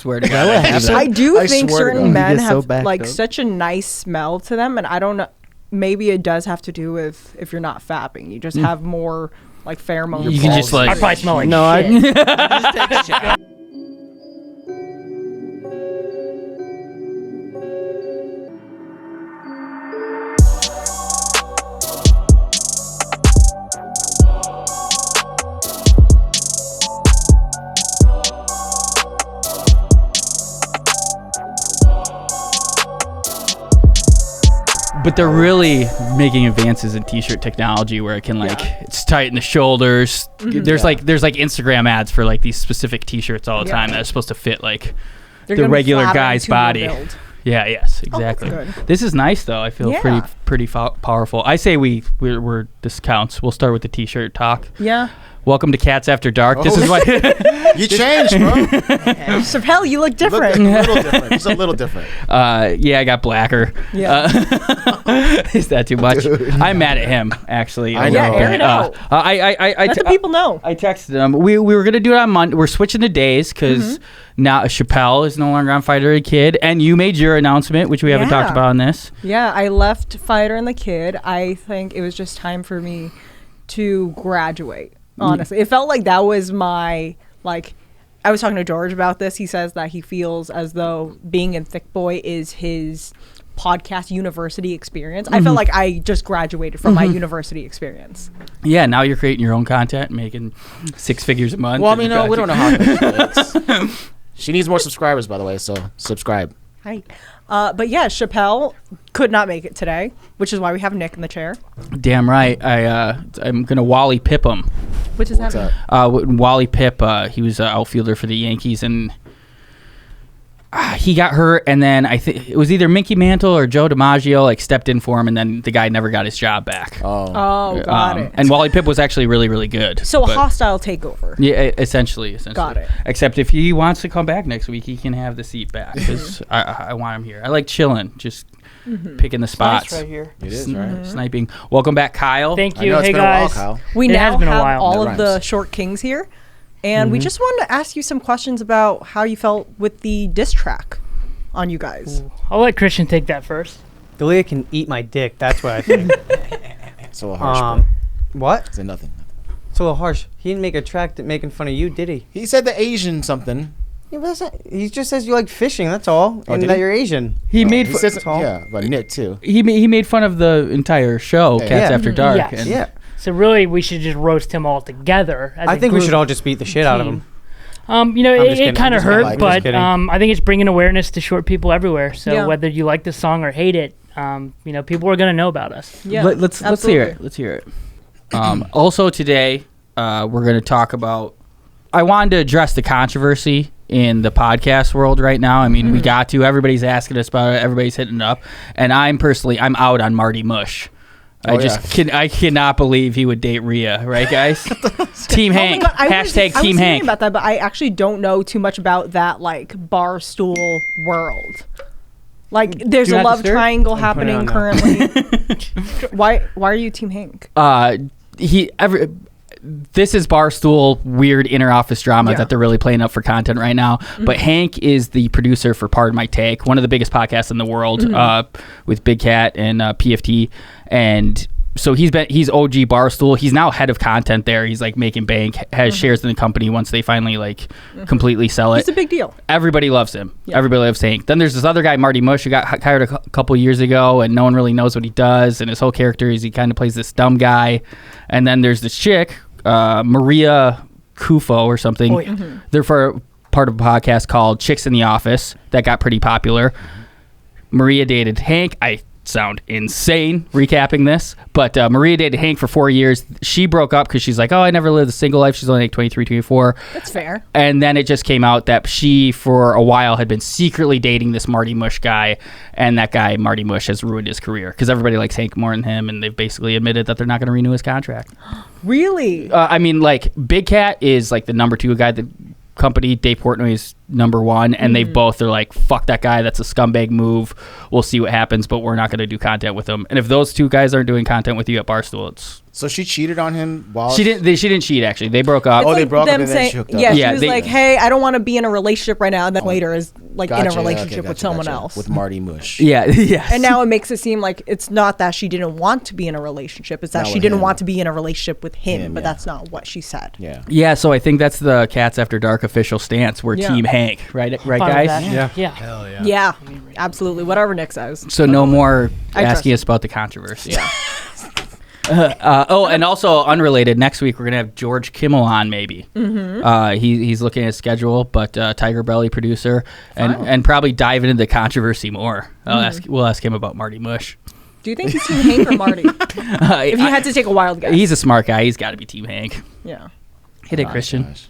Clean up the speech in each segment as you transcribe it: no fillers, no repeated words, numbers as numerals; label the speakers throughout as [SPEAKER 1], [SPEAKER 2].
[SPEAKER 1] swear to God.
[SPEAKER 2] I do think certain men have
[SPEAKER 3] backed up.
[SPEAKER 2] such a nice smell to them, and I don't know. Maybe it does have to do with if you're not fapping, you just have more like pheromones.
[SPEAKER 1] You can just
[SPEAKER 4] I
[SPEAKER 1] like
[SPEAKER 4] probably smell like shit.
[SPEAKER 3] Just take a shot.
[SPEAKER 1] But they're really making advances in t-shirt technology where it can it's tight in the shoulders. There's like Instagram ads for like these specific t-shirts all the time that are supposed to fit like the regular guy's body. Yeah, yes, exactly. This is nice though. I feel pretty powerful. I say we're discounts. We'll start with the t-shirt talk.
[SPEAKER 2] Yeah.
[SPEAKER 1] Welcome to Cats After Dark. This is what
[SPEAKER 5] you changed, bro.
[SPEAKER 2] Shapel, you look different.
[SPEAKER 5] You look a little different. Just a little different.
[SPEAKER 1] Yeah, I got blacker.
[SPEAKER 2] Yeah.
[SPEAKER 1] Is that too much? I'm mad at him, actually.
[SPEAKER 5] I know.
[SPEAKER 2] Yeah, air it out. Let the people know.
[SPEAKER 1] I texted him. We were gonna do it on Monday. We're switching the days because now Shapel is no longer on Fighter and Kid, and you made your announcement, which we haven't talked about on this.
[SPEAKER 2] Yeah, I left Fighter and the Kid. I think it was just time for me to graduate. Honestly, it felt like that was my, like, I was talking to George about this. He says that he feels as though being in Thick Boy is his podcast university experience. I felt like I just graduated from my university experience.
[SPEAKER 1] Yeah, now you're creating your own content, making 6 figures a month.
[SPEAKER 5] Well, I mean, no, we don't know how it She needs more subscribers, by the way, so subscribe.
[SPEAKER 2] Hi. But yeah, Shapel could not make it today, which is why we have Nick in the chair.
[SPEAKER 1] Damn right. I'm gonna Wally Pip him.
[SPEAKER 2] Which is
[SPEAKER 5] What's
[SPEAKER 2] happening.
[SPEAKER 5] that?
[SPEAKER 1] Wally Pip, he was an outfielder for the Yankees, and he got hurt, and then I think it was either Mickey Mantle or Joe DiMaggio like stepped in for him, and then the guy never got his job back.
[SPEAKER 2] Oh, got it.
[SPEAKER 1] And Wally Pip was actually really, really good.
[SPEAKER 2] So a hostile takeover.
[SPEAKER 1] Yeah, essentially.
[SPEAKER 2] Got it.
[SPEAKER 1] Except if he wants to come back next week, he can have the seat back because I want him here. I like chilling, just picking the spots.
[SPEAKER 3] Nice right here.
[SPEAKER 5] It is, right?
[SPEAKER 1] Sniping. Welcome back, Kyle.
[SPEAKER 4] Thank
[SPEAKER 5] I
[SPEAKER 4] you.
[SPEAKER 5] know it's
[SPEAKER 4] Hey
[SPEAKER 5] been a while,
[SPEAKER 4] guys.
[SPEAKER 5] Kyle.
[SPEAKER 2] We
[SPEAKER 4] It
[SPEAKER 2] now
[SPEAKER 4] has been a
[SPEAKER 2] have
[SPEAKER 4] while.
[SPEAKER 2] all
[SPEAKER 5] That
[SPEAKER 2] of the
[SPEAKER 5] rhymes.
[SPEAKER 2] short kings here, and we just wanted to ask you some questions about how you felt with the diss track on you guys.
[SPEAKER 4] I'll let Christian take that first.
[SPEAKER 3] Dalia can eat my dick. That's what I think.
[SPEAKER 5] It's a little harsh, bro.
[SPEAKER 3] What?
[SPEAKER 5] It's nothing.
[SPEAKER 3] It's a little harsh. He didn't make a track that making fun of you, did he?
[SPEAKER 5] He said the Asian something.
[SPEAKER 3] Yeah, but that's not, he just says you like fishing. That's all,
[SPEAKER 5] Oh,
[SPEAKER 3] and
[SPEAKER 5] did
[SPEAKER 3] that
[SPEAKER 5] he?
[SPEAKER 3] you're Asian.
[SPEAKER 1] He made
[SPEAKER 5] He says,
[SPEAKER 3] all.
[SPEAKER 5] yeah, but Nick too.
[SPEAKER 1] he made fun of the entire show,
[SPEAKER 5] Yeah.
[SPEAKER 1] Cats
[SPEAKER 3] Yeah.
[SPEAKER 1] After Dark.
[SPEAKER 4] Yes.
[SPEAKER 1] and
[SPEAKER 3] Yeah,
[SPEAKER 4] So really, we should just roast him all together. As
[SPEAKER 3] I
[SPEAKER 4] a
[SPEAKER 3] think we
[SPEAKER 4] group
[SPEAKER 3] should all just beat the shit out of him.
[SPEAKER 4] team. You know,
[SPEAKER 3] I'm just
[SPEAKER 4] it
[SPEAKER 3] kidding.
[SPEAKER 4] kind
[SPEAKER 3] I'm
[SPEAKER 4] of
[SPEAKER 3] just kidding.
[SPEAKER 4] hurt,
[SPEAKER 3] I'm
[SPEAKER 4] but
[SPEAKER 3] just kidding.
[SPEAKER 4] I think it's bringing awareness to short people everywhere. So
[SPEAKER 2] Yeah.
[SPEAKER 4] whether you like the song or hate it, you know, people are gonna know about us.
[SPEAKER 2] Yeah,
[SPEAKER 1] Let's hear it. Let's hear it. Also today, we're going to talk about. I wanted to address the controversy in the podcast world right now. I mean, we got to. Everybody's asking us about it. Everybody's hitting it up, and I'm out on Marty Mush. I cannot believe he would date Rhea, right, guys? Team Hank.
[SPEAKER 2] I
[SPEAKER 1] Hashtag
[SPEAKER 2] was
[SPEAKER 1] Team
[SPEAKER 2] hearing
[SPEAKER 1] Hank.
[SPEAKER 2] about that, but I actually don't know too much about that like Barstool world. Like, there's
[SPEAKER 1] Do
[SPEAKER 2] a
[SPEAKER 1] not
[SPEAKER 2] love
[SPEAKER 1] disturb?
[SPEAKER 2] triangle
[SPEAKER 3] I'm putting it
[SPEAKER 2] happening
[SPEAKER 3] on now.
[SPEAKER 2] currently. Why are you Team Hank?
[SPEAKER 1] This is Barstool weird inter-office drama
[SPEAKER 2] Yeah.
[SPEAKER 1] that they're really playing up for content right now. But Hank is the producer for Pardon My Take, one of the biggest podcasts in the world, with Big Cat and PFT. And so he's OG Barstool. He's now head of content there. He's like making bank, has shares in the company once they finally like completely sell it.
[SPEAKER 2] It's a big deal.
[SPEAKER 1] Everybody loves him.
[SPEAKER 2] Yeah.
[SPEAKER 1] Everybody loves Hank. Then there's this other guy, Marty Mush, who got hired a couple years ago, and no one really knows what he does. And his whole character is he kind of plays this dumb guy. And then there's this chick, Maria Kufo or something.
[SPEAKER 4] Oh, yeah.
[SPEAKER 1] They're for part of a podcast called Chicks in the Office that got pretty popular. Maria dated Hank. I sound insane recapping this, but Maria dated Hank for 4 years. She broke up because she's like, I never lived a single life. She's only like 23, 24.
[SPEAKER 2] That's fair.
[SPEAKER 1] And then it just came out that she, for a while, had been secretly dating this Marty Mush guy, and that guy, Marty Mush, has ruined his career because everybody likes Hank more than him, and they've basically admitted that they're not going to renew his contract.
[SPEAKER 2] Really?
[SPEAKER 1] I mean, like, Big Cat is like the number 2 guy at the company. Dave Portnoy is #1, and they both are like, fuck that guy, that's a scumbag move, we'll see what happens, but we're not going to do content with him. And if those two guys aren't doing content with you at Barstool, it's...
[SPEAKER 5] So she cheated on him while...
[SPEAKER 1] She didn't cheat, actually. They broke up.
[SPEAKER 2] It's
[SPEAKER 5] they
[SPEAKER 2] like
[SPEAKER 5] broke up
[SPEAKER 2] them
[SPEAKER 5] and then
[SPEAKER 2] saying,
[SPEAKER 5] she hooked up.
[SPEAKER 2] Yeah,
[SPEAKER 1] Yeah,
[SPEAKER 2] she was
[SPEAKER 1] they-
[SPEAKER 2] like, hey, I don't want to be in a relationship right now. And then later is like in a
[SPEAKER 5] Gotcha,
[SPEAKER 2] relationship
[SPEAKER 5] okay,
[SPEAKER 2] with
[SPEAKER 5] gotcha,
[SPEAKER 2] someone
[SPEAKER 5] gotcha.
[SPEAKER 2] else.
[SPEAKER 5] With Marty Mush.
[SPEAKER 1] Yeah, yes.
[SPEAKER 2] And now it makes it seem like it's not that she didn't want to be in a relationship. It's that
[SPEAKER 5] Not
[SPEAKER 2] she
[SPEAKER 5] with
[SPEAKER 2] didn't
[SPEAKER 5] him.
[SPEAKER 2] want to be in a relationship with him, but
[SPEAKER 5] yeah.
[SPEAKER 2] that's not what she said.
[SPEAKER 5] Yeah.
[SPEAKER 1] Yeah, so I think that's the Cats After Dark official stance. We're
[SPEAKER 2] Yeah.
[SPEAKER 1] Team Hank, right,
[SPEAKER 4] Fine with
[SPEAKER 1] guys?
[SPEAKER 4] that.
[SPEAKER 3] Yeah.
[SPEAKER 4] Yeah.
[SPEAKER 6] Hell yeah.
[SPEAKER 2] Yeah, absolutely. Whatever Nick says.
[SPEAKER 1] So no more
[SPEAKER 2] I trust
[SPEAKER 1] asking us about the controversy. And also unrelated, next week we're gonna have George Kimmel on, maybe. He's looking at his schedule, but Tiger Belly producer, and probably dive into the controversy more. We'll ask him about Marty Mush.
[SPEAKER 2] Do you think he's Team Hank or Marty? If you had to take a wild guess.
[SPEAKER 1] He's a smart guy. He's got to be Team Hank.
[SPEAKER 2] Yeah.
[SPEAKER 1] Hit it, Christian.
[SPEAKER 5] Gosh.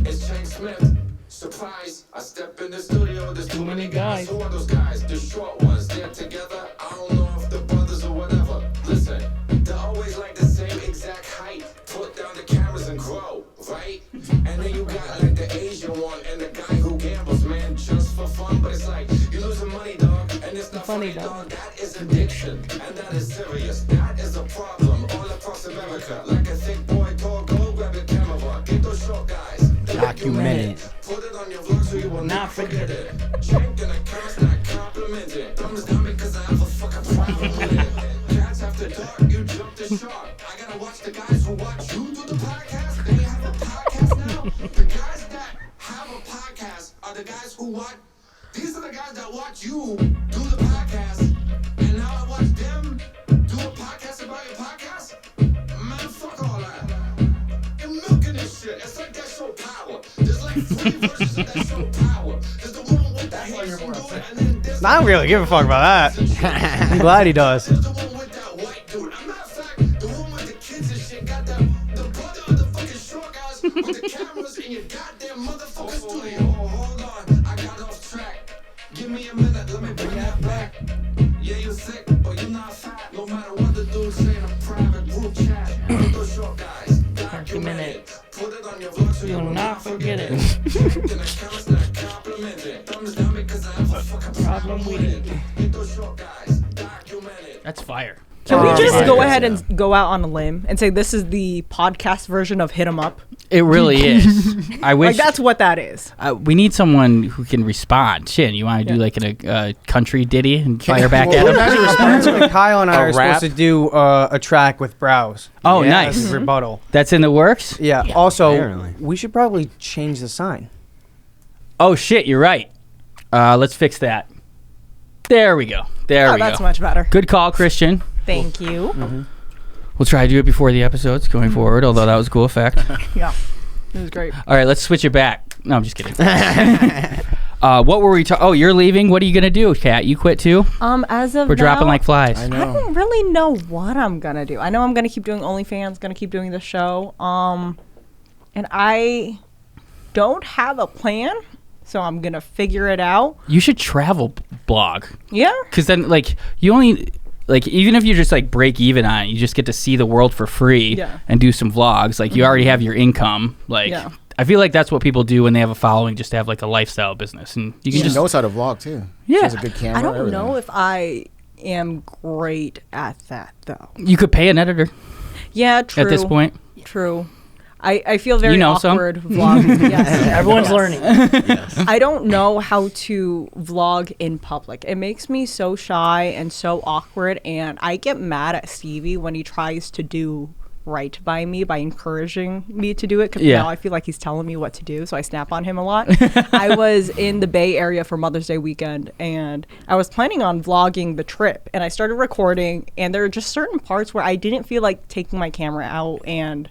[SPEAKER 7] It's Chang Smith. Surprise, I step in the studio, there's too many guys. Who are those guys? The short ones, they're together. I don't know if the brothers or whatever. Listen, they're always like the same exact height. Put down the cameras and grow, right? And then you got like the Asian one and the guy who gambles, man, just for fun. But it's like, you're losing money, dog. And it's not funny, dog. That is addiction. And that is serious. That is a problem all across America. Like a thick boy, tall, go grab your camera. Get those short guys.
[SPEAKER 3] Document it.
[SPEAKER 7] Put it on your vlog so you will not forget it. Drink in a camera's not complimented. Thumbs down because I have a fucking problem with it. Cats After Dark, you jumped the shark. I gotta watch the guys who watch you do the podcast. They have a podcast now. The guys that have a podcast are the guys who watch. These are the guys that watch you do the podcast. And now I watch them do a podcast about your podcast. Man, fuck all that. You're milking this shit. It's like that show Power. There's like 3 versions of that show Power. There's the woman with the hands and do it, and then there's
[SPEAKER 3] I don't really give a fuck about that. I'm glad he does.
[SPEAKER 7] there's the one with that white dude. As a matter of fact, the one with the kids and shit got that the brother of the fucking short guys with the cameras in your goddamn motherfucking studio. Oh, hold on, I got off track. Give me a minute, let me bring that back. Yeah, you're sick, but you're not fat. No matter what the dude say in a private group chat. Get those short guys, document it. Put it on your vlog so you will not forget it. Drink in the camera's not complimented. Thumbs down because I have a fucking problem with it. Get those short guys, document it.
[SPEAKER 1] That's fire.
[SPEAKER 2] Can we just
[SPEAKER 3] yeah.
[SPEAKER 2] go ahead and go out on a limb and say this is the podcast version of Hit 'em Up?
[SPEAKER 1] It really is. I wish
[SPEAKER 2] Like, that's what that is.
[SPEAKER 1] we need someone who can respond. Shin, you want to do like a country ditty and fire back at him?
[SPEAKER 3] Apparently Kyle and I are
[SPEAKER 5] rap?
[SPEAKER 3] supposed to do a track with Brows.
[SPEAKER 1] Oh,
[SPEAKER 3] Yeah,
[SPEAKER 1] nice.
[SPEAKER 3] as a rebuttal.
[SPEAKER 1] That's in the works?
[SPEAKER 3] Yeah. Also,
[SPEAKER 6] apparently.
[SPEAKER 3] we should probably change the sign.
[SPEAKER 1] Oh, shit, you're right. Let's fix that. There we go. There
[SPEAKER 2] Oh,
[SPEAKER 1] we
[SPEAKER 2] that's
[SPEAKER 1] go.
[SPEAKER 2] much better.
[SPEAKER 1] Good call, Christian.
[SPEAKER 2] Thank you.
[SPEAKER 1] We'll try to do it before the episodes going forward, although that was a cool effect.
[SPEAKER 2] Yeah. It was great.
[SPEAKER 1] All right, let's switch it back. No, I'm just kidding. What were we talking? Oh, you're leaving? What are you going to do, Kat? You quit too?
[SPEAKER 2] As of
[SPEAKER 1] We're dropping
[SPEAKER 2] now,
[SPEAKER 1] like flies.
[SPEAKER 5] I
[SPEAKER 2] I
[SPEAKER 5] know.
[SPEAKER 2] don't really know what I'm gonna do. I know I'm gonna keep doing OnlyFans, gonna keep doing the show. And I don't have a plan, so I'm gonna figure it out.
[SPEAKER 1] You should travel blog.
[SPEAKER 2] Yeah.
[SPEAKER 1] Because then, like, you only... Like, even if you just, like, break even on it, you just get to see the world for free
[SPEAKER 2] Yeah.
[SPEAKER 1] and do some vlogs. Like, you already have your income. Like,
[SPEAKER 2] Yeah.
[SPEAKER 1] I feel like that's what people do when they have a following, just to have, like, a lifestyle business. And you can
[SPEAKER 5] She
[SPEAKER 1] just...
[SPEAKER 5] knows how to vlog too.
[SPEAKER 1] Yeah.
[SPEAKER 5] She has a good camera.
[SPEAKER 2] I don't
[SPEAKER 5] everything.
[SPEAKER 2] know if I am great at that though.
[SPEAKER 1] You could pay an editor
[SPEAKER 2] Yeah, true.
[SPEAKER 1] at this point.
[SPEAKER 2] True. I feel very
[SPEAKER 1] You know some?
[SPEAKER 2] awkward vlogging. Yes.
[SPEAKER 4] Everyone's learning.
[SPEAKER 2] I don't know how to vlog in public. It makes me so shy and so awkward, and I get mad at Stevie when he tries to do right by me by encouraging me to do it, because
[SPEAKER 1] Yeah.
[SPEAKER 2] now I feel like he's telling me what to do, so I snap on him a lot. I was in the Bay Area for Mother's Day weekend, and I was planning on vlogging the trip, and I started recording, and there are just certain parts where I didn't feel like taking my camera out and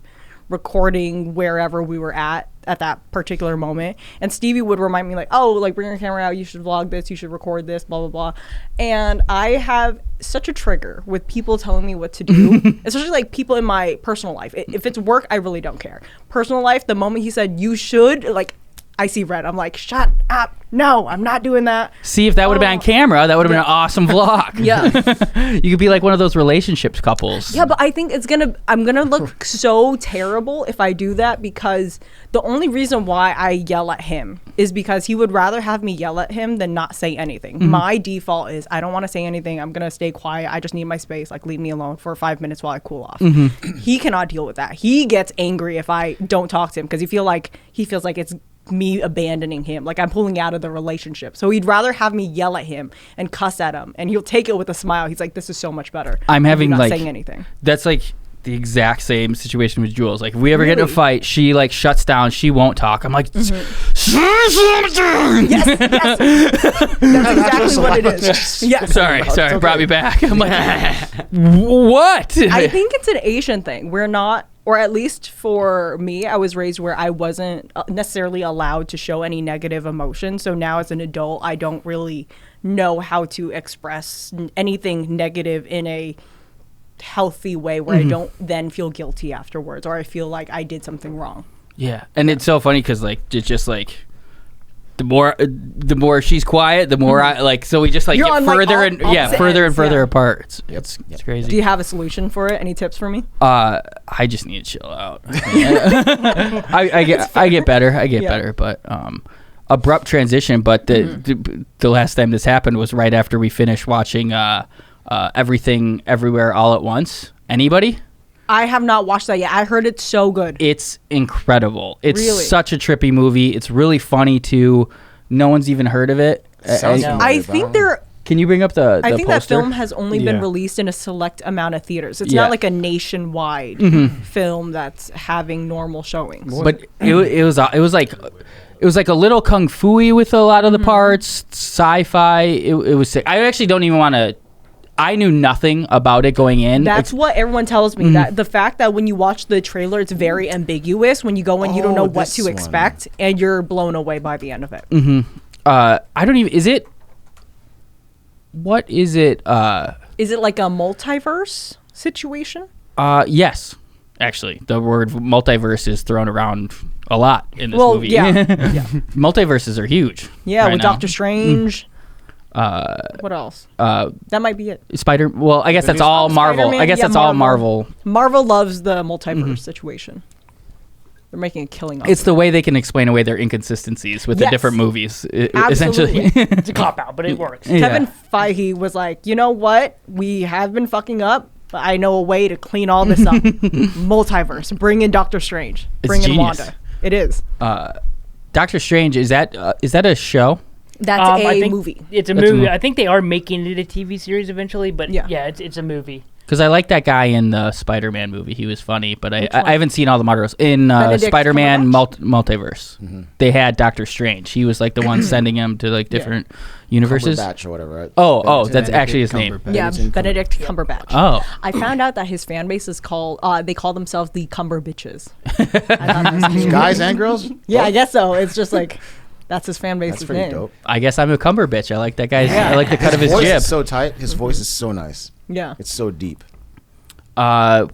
[SPEAKER 2] recording wherever we were at that particular moment. And Stevie would remind me, like, oh, like, bring your camera out, you should vlog this, you should record this, blah blah blah. And I have such a trigger with people telling me what to do, especially like people in my personal life. If it's work, I really don't care. Personal life, the moment he said you should, like, I see red. I'm like, shut up. No, I'm not doing that.
[SPEAKER 1] See, if that would have been on camera, that would have been an awesome vlog.
[SPEAKER 2] Yeah.
[SPEAKER 1] You could be like one of those relationships couples.
[SPEAKER 2] Yeah, but I think I'm gonna look so terrible if I do that, because the only reason why I yell at him is because he would rather have me yell at him than not say anything. My default is I don't want to say anything. I'm gonna stay quiet. I just need my space. Like, leave me alone for 5 minutes while I cool off. He cannot deal with that. He gets angry if I don't talk to him because he feels like it's me abandoning him, like I'm pulling out of the relationship. So he'd rather have me yell at him and cuss at him, and he'll take it with a smile. He's like, this is so much better.
[SPEAKER 1] I'm having
[SPEAKER 2] not
[SPEAKER 1] like
[SPEAKER 2] saying anything.
[SPEAKER 1] That's like the exact same situation with Jules. Like, if we ever get in a
[SPEAKER 2] Really?
[SPEAKER 1] fight, she like shuts down. She won't talk. I'm like, say something.
[SPEAKER 2] Yes. That's exactly what it is. Yes.
[SPEAKER 1] Sorry, brought me back. I'm like, what?
[SPEAKER 2] I think it's an Asian thing. We're not, or at least for me, I was raised where I wasn't necessarily allowed to show any negative emotion. So now as an adult, I don't really know how to express anything negative in a healthy way where I don't then feel guilty afterwards, or I feel like I did something wrong.
[SPEAKER 1] Yeah, and it's so funny because like it's just like the more she's quiet, the more I like. So we just like
[SPEAKER 2] You're
[SPEAKER 1] get
[SPEAKER 2] on, like,
[SPEAKER 1] further
[SPEAKER 2] opposite
[SPEAKER 1] further and
[SPEAKER 2] ends,
[SPEAKER 1] further
[SPEAKER 2] yeah.
[SPEAKER 1] apart. It's crazy.
[SPEAKER 2] Do you have a solution for it? Any tips for me?
[SPEAKER 1] I just need to chill out. I get better.
[SPEAKER 2] Yeah.
[SPEAKER 1] better, but abrupt transition. But the last time this happened was right after we finished watching Everything Everywhere All at Once. Anybody?
[SPEAKER 2] I have not watched that yet. I heard it's so good.
[SPEAKER 1] It's incredible. It's
[SPEAKER 2] Really?
[SPEAKER 1] such a trippy movie. It's really funny too. No one's even heard of it.
[SPEAKER 5] Sounds
[SPEAKER 4] No.
[SPEAKER 5] familiar,
[SPEAKER 2] I
[SPEAKER 5] but
[SPEAKER 2] think
[SPEAKER 5] don't-
[SPEAKER 2] there.
[SPEAKER 1] Can you bring up the
[SPEAKER 2] I think
[SPEAKER 1] poster?
[SPEAKER 2] that film has only been
[SPEAKER 3] Yeah.
[SPEAKER 2] released in a select amount of theaters. It's
[SPEAKER 1] Yeah.
[SPEAKER 2] not like a nationwide film that's having normal showings.
[SPEAKER 1] But it was like a little kung fu-y with a lot of the parts, sci-fi. It was sick. I actually don't even want to. I knew nothing about it going in.
[SPEAKER 2] That's what everyone tells me. That the fact that when you watch the trailer, it's very ambiguous. When you go in, you don't know what
[SPEAKER 5] this
[SPEAKER 2] to
[SPEAKER 5] one.
[SPEAKER 2] expect, and you're blown away by the end of it.
[SPEAKER 1] I don't even. Is it? What is it?
[SPEAKER 2] Is it like a multiverse situation?
[SPEAKER 1] Yes. Actually, the word multiverse is thrown around a lot in this
[SPEAKER 2] Well,
[SPEAKER 1] movie.
[SPEAKER 2] yeah.
[SPEAKER 1] Multiverses are huge.
[SPEAKER 2] Yeah,
[SPEAKER 1] right
[SPEAKER 2] with
[SPEAKER 1] now.
[SPEAKER 2] Doctor Strange. What else? That might be it.
[SPEAKER 1] Spider. Well, I guess that's all Marvel.
[SPEAKER 2] Spider-Man,
[SPEAKER 1] I guess
[SPEAKER 2] yeah,
[SPEAKER 1] that's all Marvel.
[SPEAKER 2] Marvel loves the multiverse situation. They're making a killing off
[SPEAKER 1] It's
[SPEAKER 2] of
[SPEAKER 1] the way they can explain away their inconsistencies with the
[SPEAKER 2] Yes.
[SPEAKER 1] different movies.
[SPEAKER 2] Absolutely.
[SPEAKER 1] Essentially.
[SPEAKER 4] It's a cop out, but it works.
[SPEAKER 2] it. Kevin
[SPEAKER 1] Yeah.
[SPEAKER 2] Feige was like, you know what? We have been fucking up, but I know a way to clean all this up. Multiverse. Bring in Doctor Strange.
[SPEAKER 1] It's
[SPEAKER 2] Bring in
[SPEAKER 1] genius.
[SPEAKER 2] Wanda. It is.
[SPEAKER 1] Doctor Strange, is that a show?
[SPEAKER 2] That's
[SPEAKER 4] I
[SPEAKER 2] a
[SPEAKER 4] think
[SPEAKER 2] movie.
[SPEAKER 4] It's a
[SPEAKER 1] That's a
[SPEAKER 4] movie.
[SPEAKER 1] movie.
[SPEAKER 4] I think they are making it a TV series eventually, but
[SPEAKER 2] Yeah.
[SPEAKER 4] yeah, it's a movie.
[SPEAKER 1] Because I like that guy in the Spider-Man movie. He was funny, but
[SPEAKER 2] Which
[SPEAKER 1] I
[SPEAKER 2] one?
[SPEAKER 1] haven't seen all the Marvels. In
[SPEAKER 2] Benedict
[SPEAKER 1] Spider-Man
[SPEAKER 2] Cumberbatch?
[SPEAKER 1] Multiverse, they had Doctor Strange. He was like the one sending him to like different universes.
[SPEAKER 5] Cumberbatch or whatever. Right?
[SPEAKER 1] Oh, that's
[SPEAKER 5] Benedict
[SPEAKER 1] actually his name.
[SPEAKER 2] Yeah, Benedict Cumberbatch.
[SPEAKER 1] Oh,
[SPEAKER 2] I found out that his fan base is called, they call themselves the Cumber Bitches. I thought that was cute.
[SPEAKER 5] Guys and girls.
[SPEAKER 2] Yeah, I guess so. It's just like, that's his fan base's
[SPEAKER 5] That's pretty
[SPEAKER 2] name.
[SPEAKER 5] dope.
[SPEAKER 1] I guess I'm a cumber bitch. I like that guy's. I like the cut of his
[SPEAKER 5] voice
[SPEAKER 1] jib.
[SPEAKER 5] is so tight. His voice is so nice.
[SPEAKER 2] Yeah.
[SPEAKER 5] It's so deep.
[SPEAKER 1] What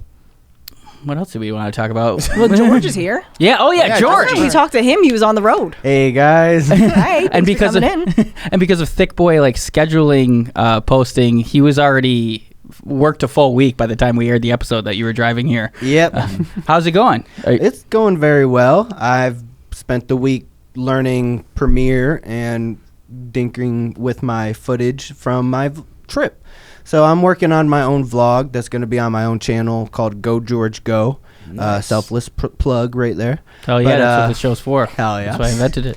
[SPEAKER 1] else do we want to talk about?
[SPEAKER 2] Well, George is here.
[SPEAKER 1] Yeah. Oh yeah,
[SPEAKER 5] Yeah,
[SPEAKER 1] George.
[SPEAKER 5] George.
[SPEAKER 2] We talked to him. He was on the road.
[SPEAKER 3] Hey guys.
[SPEAKER 2] Hey,
[SPEAKER 1] And because of
[SPEAKER 2] in.
[SPEAKER 1] and because of Thick Boy like scheduling posting, he was already worked a full week by the time we aired the episode that you were driving here.
[SPEAKER 3] Yep.
[SPEAKER 1] How's it going?
[SPEAKER 3] It's going very well. I've spent the week learning Premiere and dinkering with my footage from my trip. So I'm working on my own vlog that's going to be on my own channel called Go George Go.
[SPEAKER 5] Nice.
[SPEAKER 3] Selfless plug right there.
[SPEAKER 1] Hell yeah,
[SPEAKER 3] But,
[SPEAKER 1] that's what the show's for.
[SPEAKER 3] hell yeah.
[SPEAKER 1] That's why I invented it.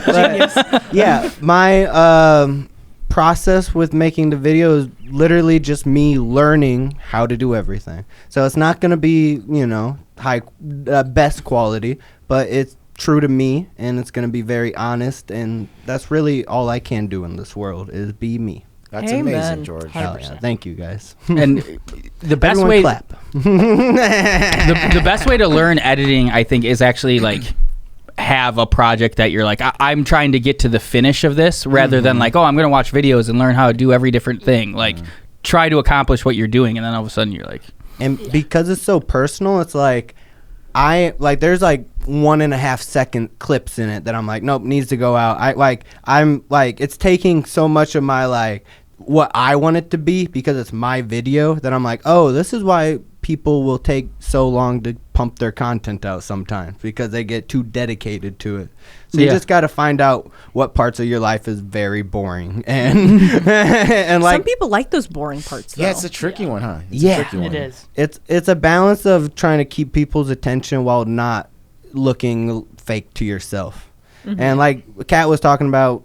[SPEAKER 3] But, yeah, my process with making the video is literally just me learning how to do everything. So it's not going to be, best quality, but it's true to me, and it's going to be very honest, and that's really all I can do in this world is be me.
[SPEAKER 5] That's
[SPEAKER 2] Amen.
[SPEAKER 5] amazing, George.
[SPEAKER 3] Hell yeah. Thank you, guys.
[SPEAKER 1] And the best
[SPEAKER 3] Everyone
[SPEAKER 1] way
[SPEAKER 3] clap.
[SPEAKER 1] the best way to learn editing, I think, is actually like have a project that you're like, I'm trying to get to the finish of this, rather than like, oh, I'm going to watch videos and learn how to do every different thing. Like, try to accomplish what you're doing, and then all of a sudden you're like,
[SPEAKER 3] And because it's so personal, it's like there's like 1.5 second clips in it that I'm like, nope, needs to go out. I'm like, it's taking so much of my like what I want it to be because it's my video that I'm like, oh, this is why people will take so long to pump their content out sometimes, because they get too dedicated to it. So you just got to find out what parts of your life is very boring, and and like
[SPEAKER 2] some people like those boring parts. Though.
[SPEAKER 5] Yeah, it's a tricky one, huh? It's
[SPEAKER 3] Yeah.
[SPEAKER 5] a tricky one.
[SPEAKER 4] It is.
[SPEAKER 3] It's a balance of trying to keep people's attention while not looking fake to yourself. And like Kat was talking about,